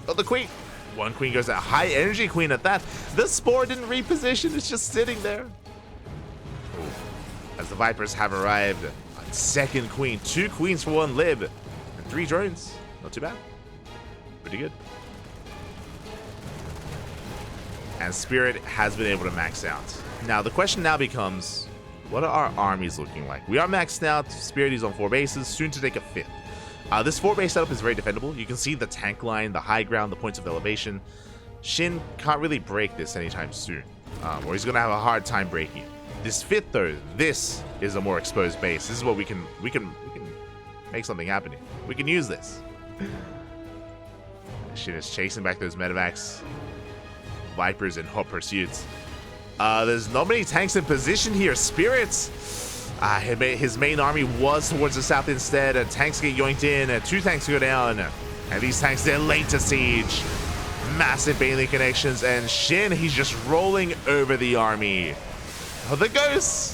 Oh, the queen. One queen goes out. High energy queen at that. The spore didn't reposition. It's just sitting there. Ooh. As the Vipers have arrived. A second queen. 2 queens for 1 lib. And 3 drones. Not too bad. Pretty good. And Spirit has been able to max out. Now, the question now becomes, what are our armies looking like? We are maxed out. Spirit is on 4 bases, soon to take a 5th. This 4-base setup is very defendable. You can see the tank line, the high ground, the points of elevation. SHIN can't really break this anytime soon, or he's going to have a hard time breaking it. This 5th, though, this is a more exposed base. This is what we can make something happen here. We can use this. SHIN is chasing back those medevacs. Vipers in hot pursuits. There's not many tanks in position here. Spirits. His main army was towards the south instead. Tanks get yoinked in. 2 tanks go down. And these tanks, they're late to siege. Massive Bailey connections. And SHIN, he's just rolling over the army. Oh, the ghosts.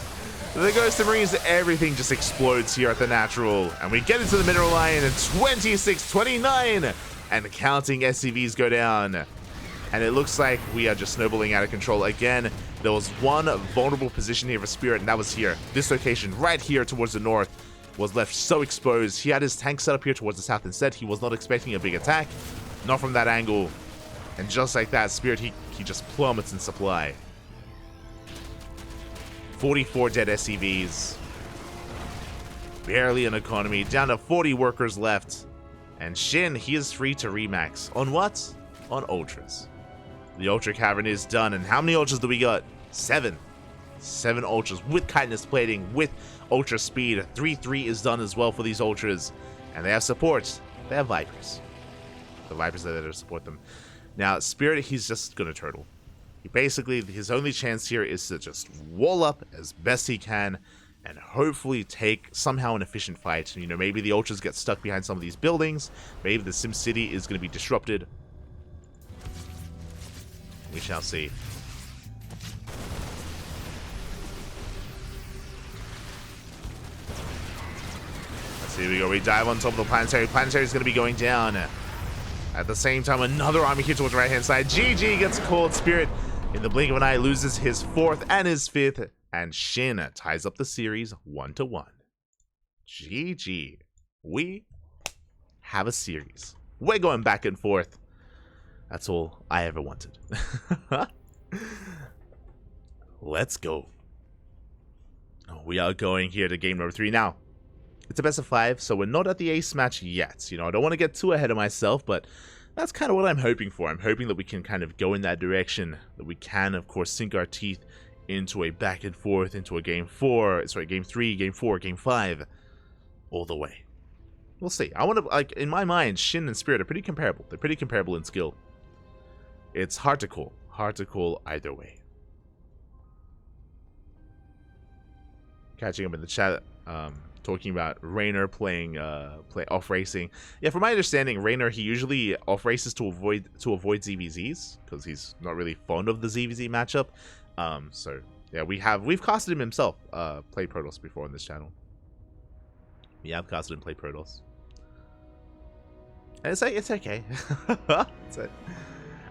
The Ghost of Marines, everything just explodes here at the natural. And we get into the mineral line. And 26, 29. And counting SCVs go down. And it looks like we are just snowballing out of control again. There was one vulnerable position here for Spirit, and that was here. This location, right here towards the north, was left so exposed. He had his tank set up here towards the south instead. He was not expecting a big attack. Not from that angle. And just like that, Spirit, he just plummets in supply. 44 dead SCVs. Barely an economy. Down to 40 workers left. And SHIN, he is free to remax. On what? On Ultras. The Ultra Cavern is done, and how many Ultras do we got? 7. 7 Ultras with Kindness Plating, with Ultra Speed. 3-3 is done as well for these Ultras. And they have support. They have Vipers. The Vipers are there to support them. Now, Spirit, he's just gonna turtle. He basically, his only chance here is to just wall up as best he can and hopefully take somehow an efficient fight. You know, maybe the Ultras get stuck behind some of these buildings. Maybe the Sim City is gonna be disrupted. We shall see. Let's see, here we go. We dive on top of the Planetary. Planetary is going to be going down. At the same time, another army here towards the right-hand side. GG gets called. Spirit, in the blink of an eye, loses his 4th and his 5th. And SHIN ties up the series 1-1. GG. We have a series. We're going back and forth. That's all I ever wanted. Let's go. We are going here to game number 3 now. It's a best of 5, so we're not at the ace match yet. You know, I don't want to get too ahead of myself, but that's kind of what I'm hoping for. I'm hoping that we can kind of go in that direction. That we can, of course, sink our teeth into a back and forth, into a game 4, sorry, game 3, game 4, game 5, all the way. We'll see. I want to, like, in my mind, SHIN and Spirit are pretty comparable. They're pretty comparable in skill. It's hard to call either way. Catching up in the chat, talking about Raynor playing off racing. Yeah, from my understanding, Raynor, he usually off races to avoid ZVZs because he's not really fond of the ZVZ matchup. So yeah, we've casted him himself. Played Protoss before on this channel. Yeah, I've casted him play Protoss. And it's okay.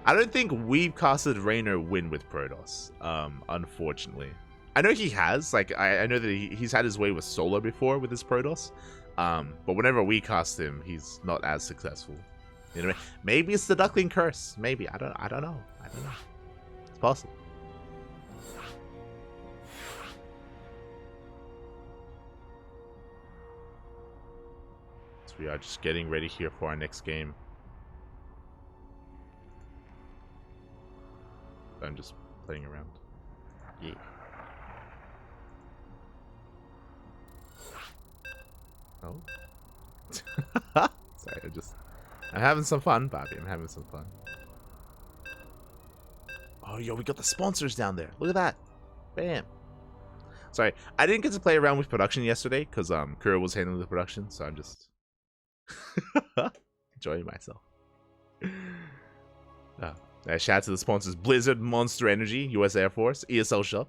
I don't think we've casted Raynor win with Protoss, unfortunately. I know he has, like, I know that he's had his way with solo before with his Protoss, but whenever we cast him, he's not as successful. You know, maybe it's the Duckling curse. Maybe I don't know. It's possible. So we are just getting ready here for our next game. I'm just playing around. Yeah. Oh. Sorry, I'm having some fun, Bobby. I'm having some fun. Oh, yo, we got the sponsors down there. Look at that. Bam. Sorry, I didn't get to play around with production yesterday because Kura was handling the production, so I'm just enjoying myself. Shout out to the sponsors: Blizzard, Monster Energy, U.S. Air Force, ESL Shop,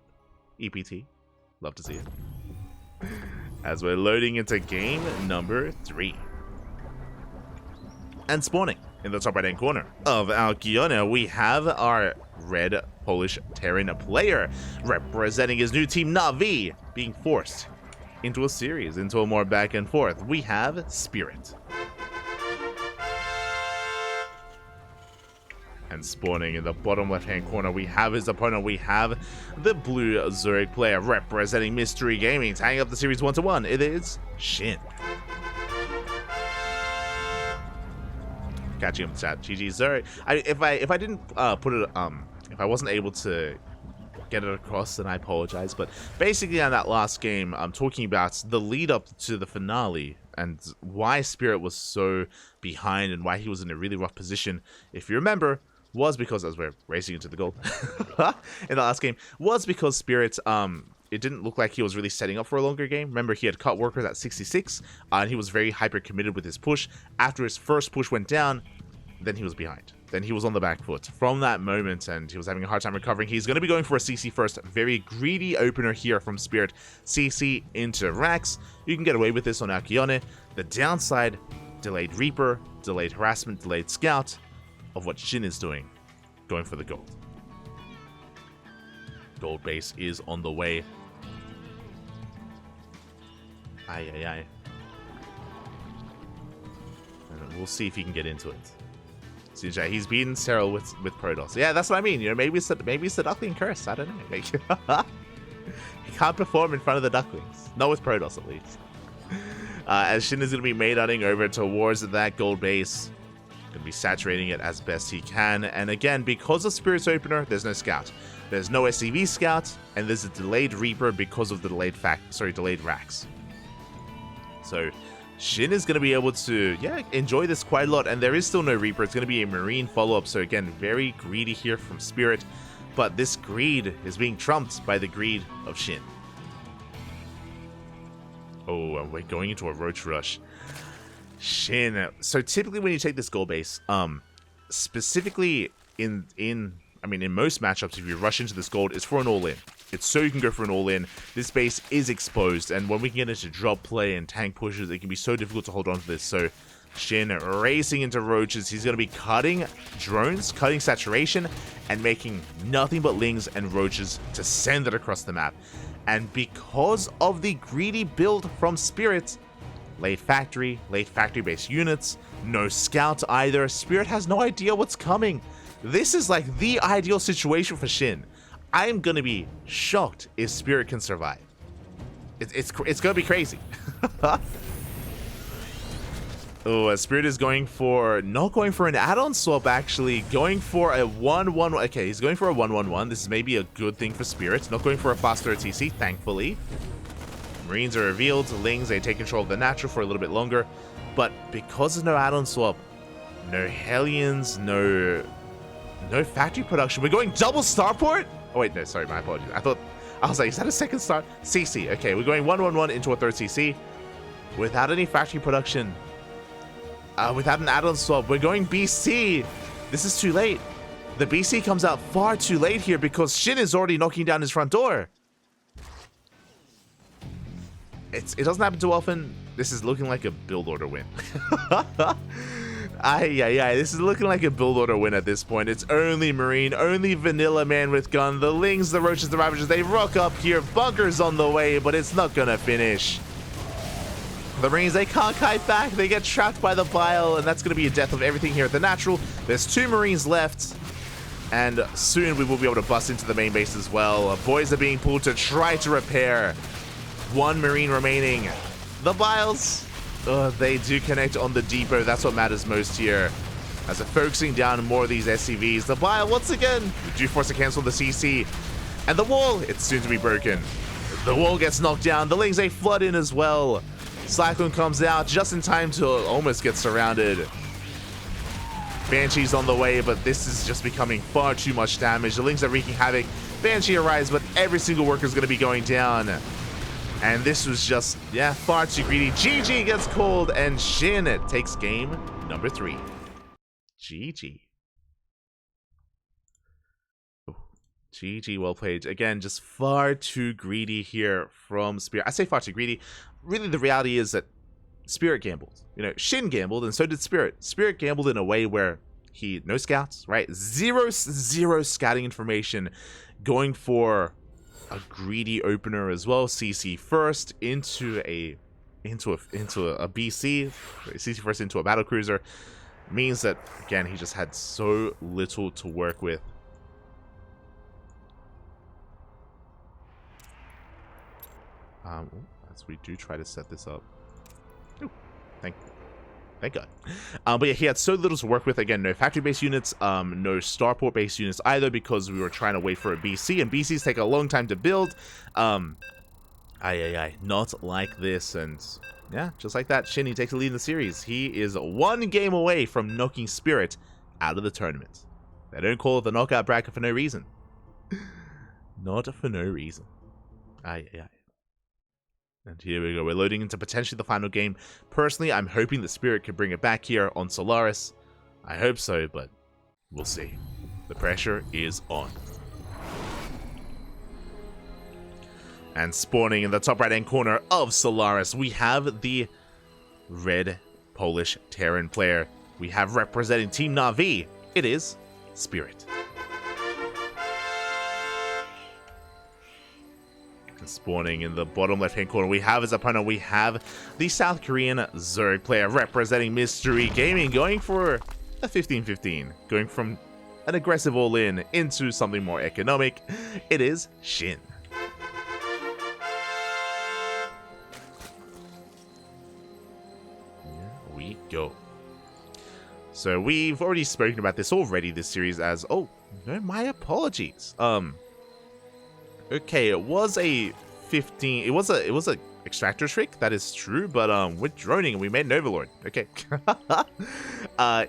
EPT. Love to see it. As we're loading into game number 3. And spawning in the top right hand corner of our Kiona, we have our red Polish Terran player representing his new team Na'Vi, being forced into a series, into a more back and forth. We have Spirit. And spawning in the bottom left hand corner, we have his opponent. We have the blue Zurich player representing Mystery Gaming, tying up the series 1-1. It is SHIN. Catching up the chat. GG Zurich. If I didn't put it if I wasn't able to get it across, then I apologize. But basically on that last game, I'm talking about the lead up to the finale and why Spirit was so behind and why he was in a really rough position. If you remember, was because, as we're racing into the goal in the last game, was because Spirit, it didn't look like he was really setting up for a longer game. Remember, he had cut workers at 66, and he was very hyper committed with his push. After his first push went down, then he was behind. Then he was on the back foot from that moment, and he was having a hard time recovering. He's going to be going for a CC first. Very greedy opener here from Spirit. CC into Rax. You can get away with this on Akione. The downside, delayed Reaper, delayed harassment, delayed scout of what SHIN is doing, going for the gold. Gold base is on the way. Aye, aye, aye. And we'll see if he can get into it. CJ, he's beaten Cyril with Protoss. Yeah, that's what I mean. You know, maybe it's the Duckling curse. I don't know. Like, he can't perform in front of the Ducklings. Not with Protoss, at least. As SHIN is going to be maidunning over towards that gold base. Going to be saturating it as best he can. And again, because of Spirit's opener, there's no scout. There's no SCV scout, and there's a delayed Reaper because of the delayed Rax. So SHIN is going to be able to, enjoy this quite a lot. And there is still no Reaper. It's going to be a Marine follow-up. So again, very greedy here from Spirit. But this greed is being trumped by the greed of SHIN. Oh, and we're going into a Roach Rush. SHIN. So typically when you take this goal base, specifically in most matchups, if you rush into this gold, it's for an all-in. It's so you can go for an all-in. This base is exposed, and when we can get into drop play and tank pushes, it can be so difficult to hold on to this. So SHIN racing into roaches. He's going to be cutting drones, cutting saturation, and making nothing but lings and roaches to send it across the map. And because of the greedy build from Spirit, late factory-based units, no scout either. Spirit has no idea what's coming. This is like the ideal situation for SHIN. I'm gonna be shocked if Spirit can survive. It's gonna be crazy. Oh, Spirit is not going for an add-on swap, actually. Going for a 1-1. Okay, he's going for a 1-1-1. This is maybe a good thing for Spirit. Not going for a faster TC, thankfully. Marines are revealed. Lings, they take control of the natural for a little bit longer. But because there's no add-on swap, no Hellions, no factory production. We're going double starport? Oh, wait, no, sorry, my apologies. I was like, is that a second start? CC. Okay, we're going 1-1-1 into a third CC. Without any factory production. Without an add-on swap, we're going BC. This is too late. The BC comes out far too late here because SHIN is already knocking down his front door. It doesn't happen too often. This is looking like a build order win. This is looking like a build order win at this point. It's only Marine, only vanilla man with gun. The Lings, the Roaches, the Ravagers, they rock up here. Bunkers on the way, but it's not gonna finish. The Marines, they can't kite back. They get trapped by the Bile, and that's gonna be a death of everything here at the natural. There's 2 Marines left, and soon we will be able to bust into the main base as well. Boys are being pulled to try to repair. 1 Marine remaining. The Biles, they do connect on the depot. That's what matters most here. As they're focusing down more of these SCVs. The Bile, once again, do force to cancel the CC. And the wall, it's soon to be broken. The wall gets knocked down. The Lings, they flood in as well. Cyclone comes out just in time to almost get surrounded. Banshee's on the way, but this is just becoming far too much damage. The Lings are wreaking havoc. Banshee arrives, but every single worker is going to be going down. And this was just, yeah, far too greedy. GG gets called, and SHIN takes game number 3. GG. GG, well played. Again, just far too greedy here from Spirit. I say far too greedy. Really, the reality is that Spirit gambled. You know, SHIN gambled, and so did Spirit. Spirit gambled in a way where no scouts, right? Zero scouting information, going for a greedy opener as well. CC first into a BC, CC first into a battle cruiser, means that again he just had so little to work with. As we do try to set this up. Ooh, thank God. But yeah, he had so little to work with. Again, no factory-based units, no starport-based units either, because we were trying to wait for a BC, and BCs take a long time to build. Not like this, and yeah, just like that, SHIN, he takes the lead in the series. He is 1 game away from knocking Spirit out of the tournament. They don't call it the knockout bracket for no reason. Not for no reason. And here we go. We're loading into potentially the final game. Personally, I'm hoping the Spirit could bring it back here on Solaris. I hope so, but we'll see. The pressure is on. And spawning in the top right-hand corner of Solaris, we have the red Polish Terran player. We have representing Team Na'Vi. It is Spirit. Spawning in the bottom left-hand corner, we have his opponent. We have the South Korean Zerg player representing Mystery Gaming, going for a 15-15, going from an aggressive all-in into something more economic. It is SHIN. Here we go. So we've already spoken about this already this series as, oh, no, my apologies. Okay, it was a 15. It was a extractor trick. That is true, but we're droning and we made an overlord. Okay.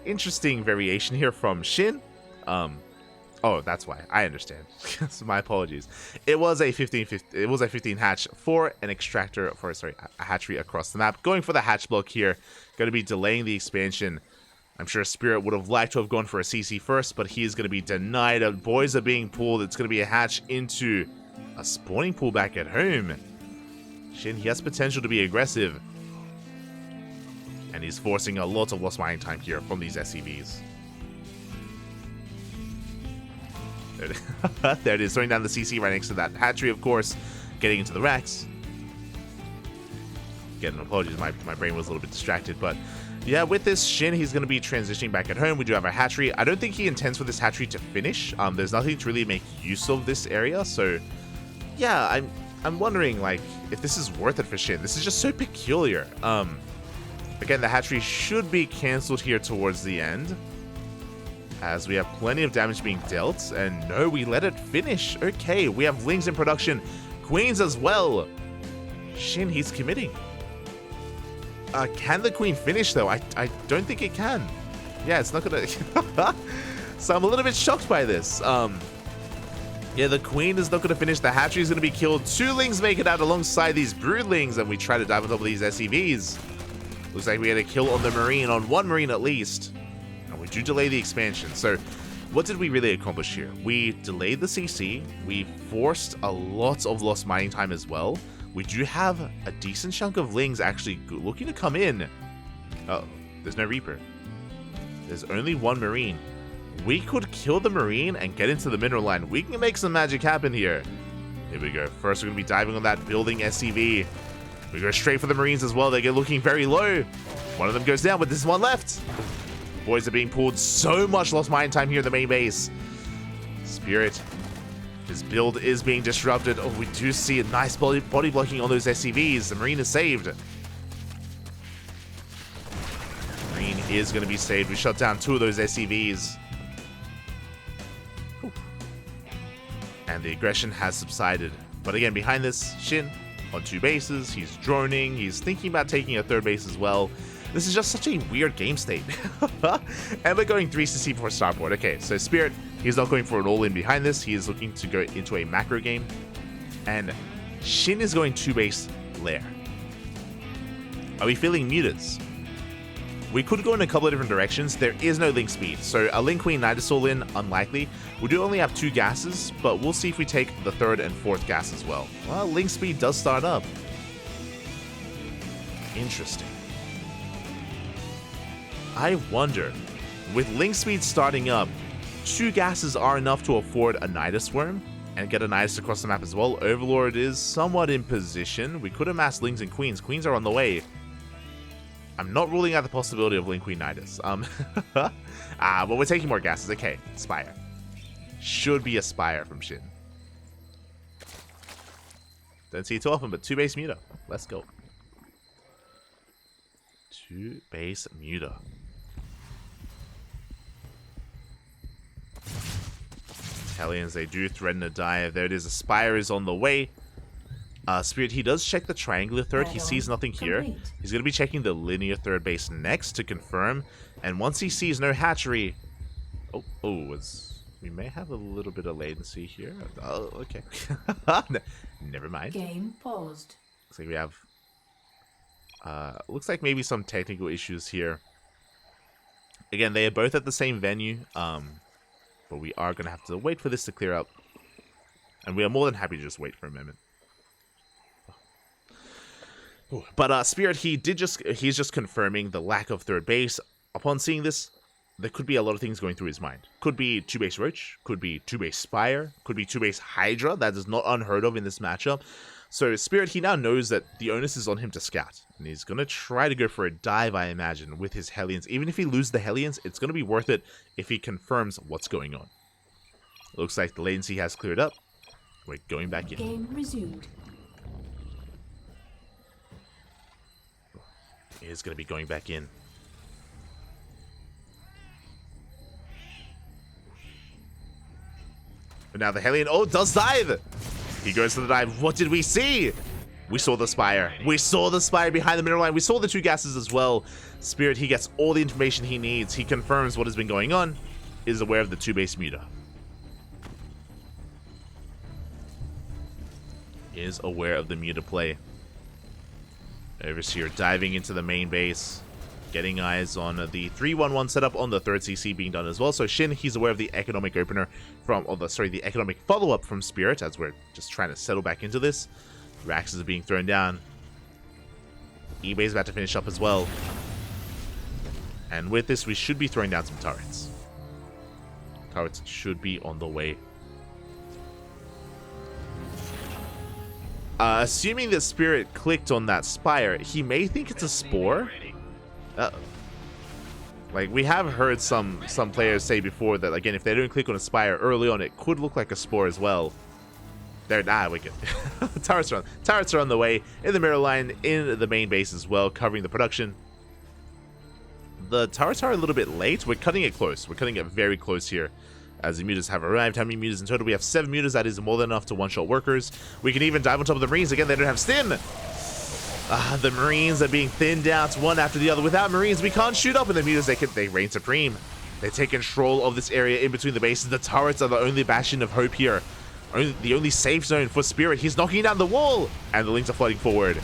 Interesting variation here from SHIN. Oh, that's why. I understand. So my apologies. It was a 15 hatch for an extractor a hatchery across the map. Going for the hatch block here. Going to be delaying the expansion. I'm sure Spirit would have liked to have gone for a CC first, but he is going to be denied. Boys are being pulled. It's going to be a hatch into a spawning pool back at home. SHIN, he has potential to be aggressive. And he's forcing a lot of lost mining time here from these SCVs. There it is, throwing down the CC right next to that hatchery, of course. Getting into the racks. Again, apologies, my brain was a little bit distracted, but yeah, with this SHIN, he's going to be transitioning back at home. We do have a hatchery. I don't think he intends for this hatchery to finish. There's nothing to really make use of this area, so yeah, I'm wondering, like, if this is worth it for SHIN. This is just so peculiar. Again, the hatchery should be cancelled here towards the end, as we have plenty of damage being dealt, and no, we let it finish. Okay, we have Lings in production, Queens as well. SHIN, he's committing. Can the Queen finish, though? I don't think it can. Yeah, it's not gonna... So I'm a little bit shocked by this. Yeah, the Queen is not going to finish. The hatchery is going to be killed. 2 Lings make it out alongside these Broodlings, and we try to dive on top of these SCVs. Looks like we had a kill on the Marine, on 1 Marine at least. And we do delay the expansion. So what did we really accomplish here? We delayed the CC. We forced a lot of lost mining time as well. We do have a decent chunk of Lings actually looking to come in. Oh, there's no Reaper. There's only 1 Marine. We could kill the Marine and get into the mineral line. We can make some magic happen here. Here we go. First, we're going to be diving on that building SCV. We go straight for the Marines as well. They get looking very low. One of them goes down, but there's 1 left. Boys are being pulled. So much lost mine time here in the main base. Spirit, his build is being disrupted. Oh, we do see a nice body blocking on those SCVs. The Marine is saved. Marine is going to be saved. We shut down 2 of those SCVs. And the aggression has subsided. But again, behind this, SHIN on 2 bases. He's droning. He's thinking about taking a 3rd base as well. This is just such a weird game state. And we're going 3CC for starboard. Okay, so Spirit, he's not going for an all-in behind this. He is looking to go into a macro game. And SHIN is going 2-base lair. Are we feeling mutas? We could go in a couple of different directions. There is no link speed, so a Link Queen Nidus all-in, unlikely. We do only have 2 gases, but we'll see if we take the 3rd and 4th gas as well. Well, link speed does start up. Interesting. I wonder, with link speed starting up, 2 gases are enough to afford a Nidus Worm and get a Nidus across the map as well. Overlord is somewhat in position. We could amass Lings and Queens. Queens are on the way. I'm not ruling out the possibility of Link Queen Nidus. But we're taking more gases. Okay, Spire. Should be a Spire from SHIN. Don't see it too often, but 2-base Muta. Let's go. 2-base Muta. Hellions, they do threaten a dive. There it is. A Spire is on the way. Spirit, he does check the triangular third. He sees nothing here. He's going to be checking the linear third base next to confirm. And once he sees no hatchery... we may have a little bit of latency here. Oh, okay. Never mind. Game paused. Looks like we have... looks like maybe some technical issues here. Again, they are both at the same venue. But we are going to have to wait for this to clear up. And we are more than happy to just wait for a moment. But Spirit, he's just confirming the lack of third base. Upon seeing this, there could be a lot of things going through his mind. Could be 2-base Roach, could be 2-base Spire, could be 2-base Hydra. That is not unheard of in this matchup. So Spirit, he now knows that the onus is on him to scout. And he's going to try to go for a dive, I imagine, with his Hellions. Even if he loses the Hellions, it's going to be worth it if he confirms what's going on. Looks like the latency has cleared up. We're going back in. Game resumed. Is going to be going back in. But now the Hellion, does dive! He goes to the dive. What did we see? We saw the Spire. We saw the Spire behind the mineral line. We saw the 2 gases as well. Spirit, he gets all the information he needs. He confirms what has been going on. Is aware of the 2-base Muta. Is aware of the Muta play. Overseer diving into the main base, getting eyes on the 3-1-1 setup on the 3rd CC being done as well. So SHIN, he's aware of the economic opener from, the economic follow-up from Spirit as we're just trying to settle back into this. Raxes are being thrown down. eBay's about to finish up as well. And with this, we should be throwing down some turrets. Turrets should be on the way. Assuming that Spirit clicked on that Spire, he may think it's a Spore. Like, we have heard some players say before that, again, if they don't click on a Spire early on, it could look like a Spore as well. We good. Turrets are on the way, in the mirror line, in the main base as well, covering the production. The turrets are a little bit late. We're cutting it close. We're cutting it very close here. As the mutas have arrived. How many mutas in total? We have 7 mutas. That is more than enough to one-shot workers. We can even dive on top of the Marines. Again, they don't have stim. The Marines are being thinned out one after the other. Without Marines, we can't shoot up. And the mutas, they reign supreme. They take control of this area in between the bases. The turrets are the only bastion of hope here. The only safe zone for Spirit. He's knocking down the wall. And the Lings are flooding forward.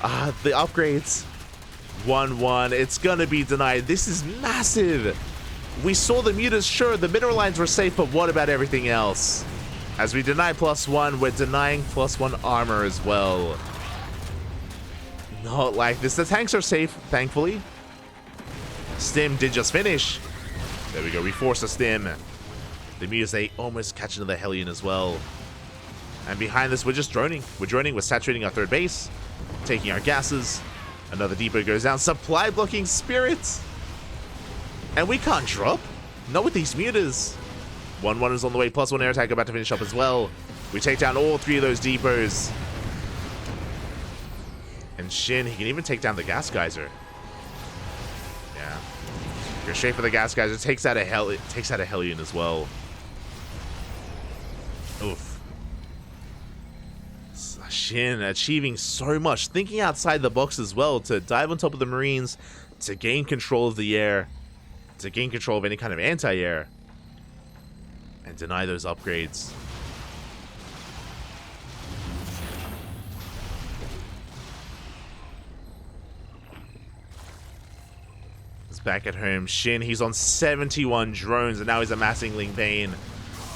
The upgrades. 1-1. It's going to be denied. This is massive. We saw the mutas, sure, the mineral lines were safe, but what about everything else? As we deny +1, we're denying +1 armor as well. Not like this. The tanks are safe, thankfully. Stim did just finish. There we go, we forced a Stim. The mutas, they almost catch another Hellion as well. And behind this, we're just droning. We're saturating our 3rd base, taking our gases. Another depot goes down, supply blocking Spirits. And we can't drop. Not with these mutas. 1-1 is on the way. +1 air attack about to finish up as well. We take down all 3 of those depots. And SHIN, he can even take down the gas geyser. Yeah. Go straight for the gas geyser. Takes out a Hellion as well. Oof. SHIN achieving so much, thinking outside the box as well, to dive on top of the Marines, to gain control of the air, to gain control of any kind of anti-air, and deny those upgrades. He's back at home. SHIN, he's on 71 drones, and now he's amassing Ling Bane.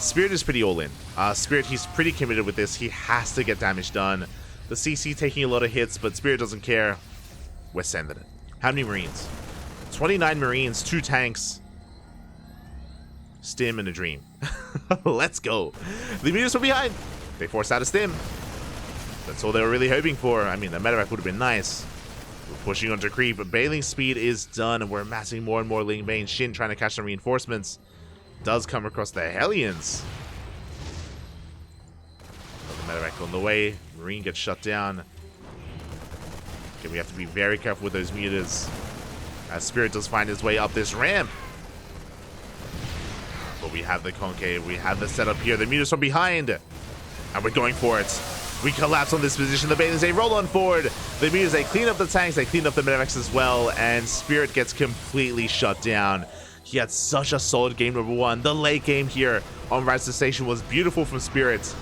Spirit is pretty all in. Spirit, he's pretty committed with this. He has to get damage done. The CC taking a lot of hits, but Spirit doesn't care. We're sending it. How many Marines? 29 Marines, 2 tanks, Stim, and a Dream. Let's go. The Mutas were behind. They forced out a Stim. That's all they were really hoping for. I mean, the medevac would have been nice. We're pushing onto creep, but Bailing's speed is done, and we're amassing more and more Ling Bane. SHIN trying to catch some reinforcements. Does come across the Hellions. The medevac on the way. Marine gets shut down. Okay, we have to be very careful with those mutas, as Spirit does find his way up this ramp. But we have the concave, we have the setup here. The mutas from behind, and we're going for it. We collapse on this position. The Bailings, they roll on forward. The mutas, they clean up the tanks, they clean up the medevacs as well, and Spirit gets completely shut down. He had such a solid game number 1. The late game here on Rise to Station was beautiful from Spirit,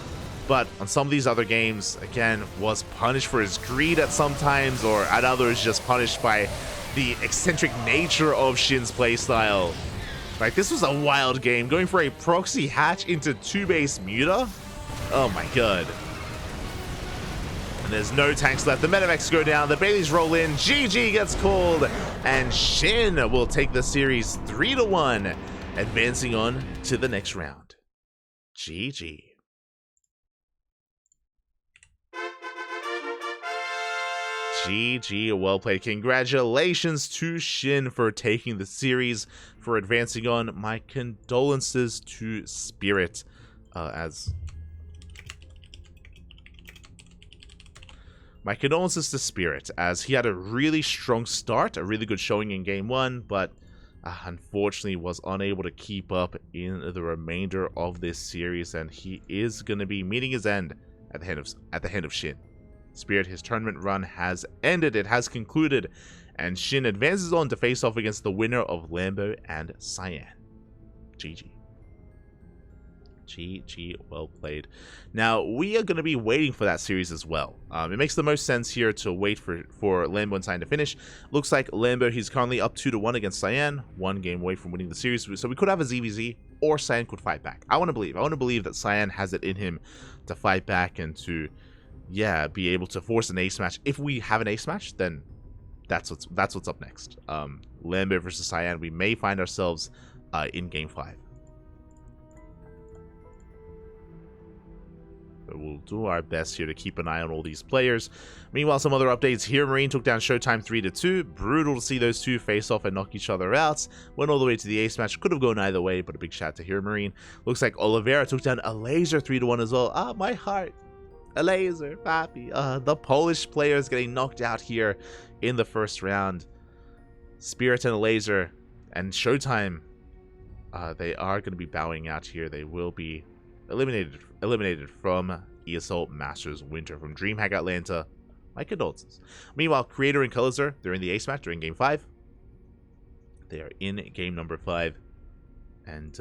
but on some of these other games, again, was punished for his greed at some times, or at others just punished by the eccentric nature of SHIN's playstyle. Like, this was a wild game, going for a proxy hatch into 2-base muta. Oh my god. And there's no tanks left. The medevacs go down. The Baileys roll in. GG gets called. And SHIN will take the series 3-1, advancing on to the next round. GG. GG, well played. Congratulations to SHIN for taking the series, for advancing on. My condolences to Spirit, as he had a really strong start, a really good showing in game 1, but unfortunately was unable to keep up in the remainder of this series, and he is going to be meeting his end at the hand of SHIN. Spirit, his tournament run has ended, it has concluded, and SHIN advances on to face off against the winner of Lambo and Cyan. GG. GG, well played. Now, we are going to be waiting for that series as well. It makes the most sense here to wait for Lambo and Cyan to finish. Looks like Lambo, he's currently up 2-1 against Cyan, 1 game away from winning the series, so we could have a ZvZ, or Cyan could fight back. I want to believe that Cyan has it in him to fight back and to, yeah, be able to force an ace match. If we have an ace match, then that's what's up next. Lambo versus Cyan, we may find ourselves in game 5. We'll do our best here to keep an eye on all these players. Meanwhile, some other updates here. Marine took down Showtime 3-2. Brutal to see those two face off and knock each other out. Went all the way to the ace match. Could have gone either way, but a big shout to Hero Marine. Looks like Oliveira took down a Laser 3-1 as well. Ah, my heart. A Laser, papi. The Polish players getting knocked out here in the first round. Spirit and a Laser and Showtime. They are going to be bowing out here. They will be eliminated from ESL Masters Winter. From Dreamhack Atlanta, my condolences. Meanwhile, Creator and Colorzer, they're in the ace match during game 5. They are in game number 5, and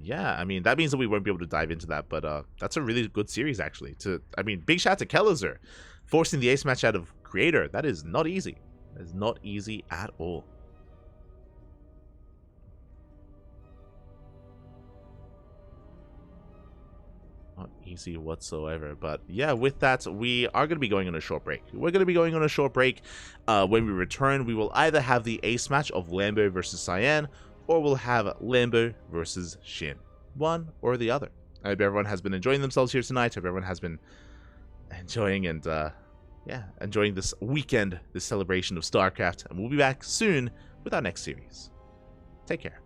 yeah, I mean, that means that we won't be able to dive into that, but that's a really good series actually. I mean, big shout out to Colorzer forcing the ace match out of Creator. That is not easy. That is not easy at all. Not easy whatsoever. But yeah, with that, we are going to be going on a short break. We're going to be going on a short break. When we return, we will either have the ace match of Lambo versus Cyan, or we'll have Lambo versus SHIN. One or the other. I hope everyone has been enjoying themselves here tonight. I hope everyone has been enjoying and yeah, enjoying this weekend, this celebration of StarCraft. And we'll be back soon with our next series. Take care.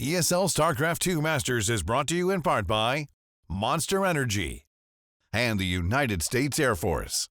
ESL StarCraft 2 Masters is brought to you in part by Monster Energy and the United States Air Force.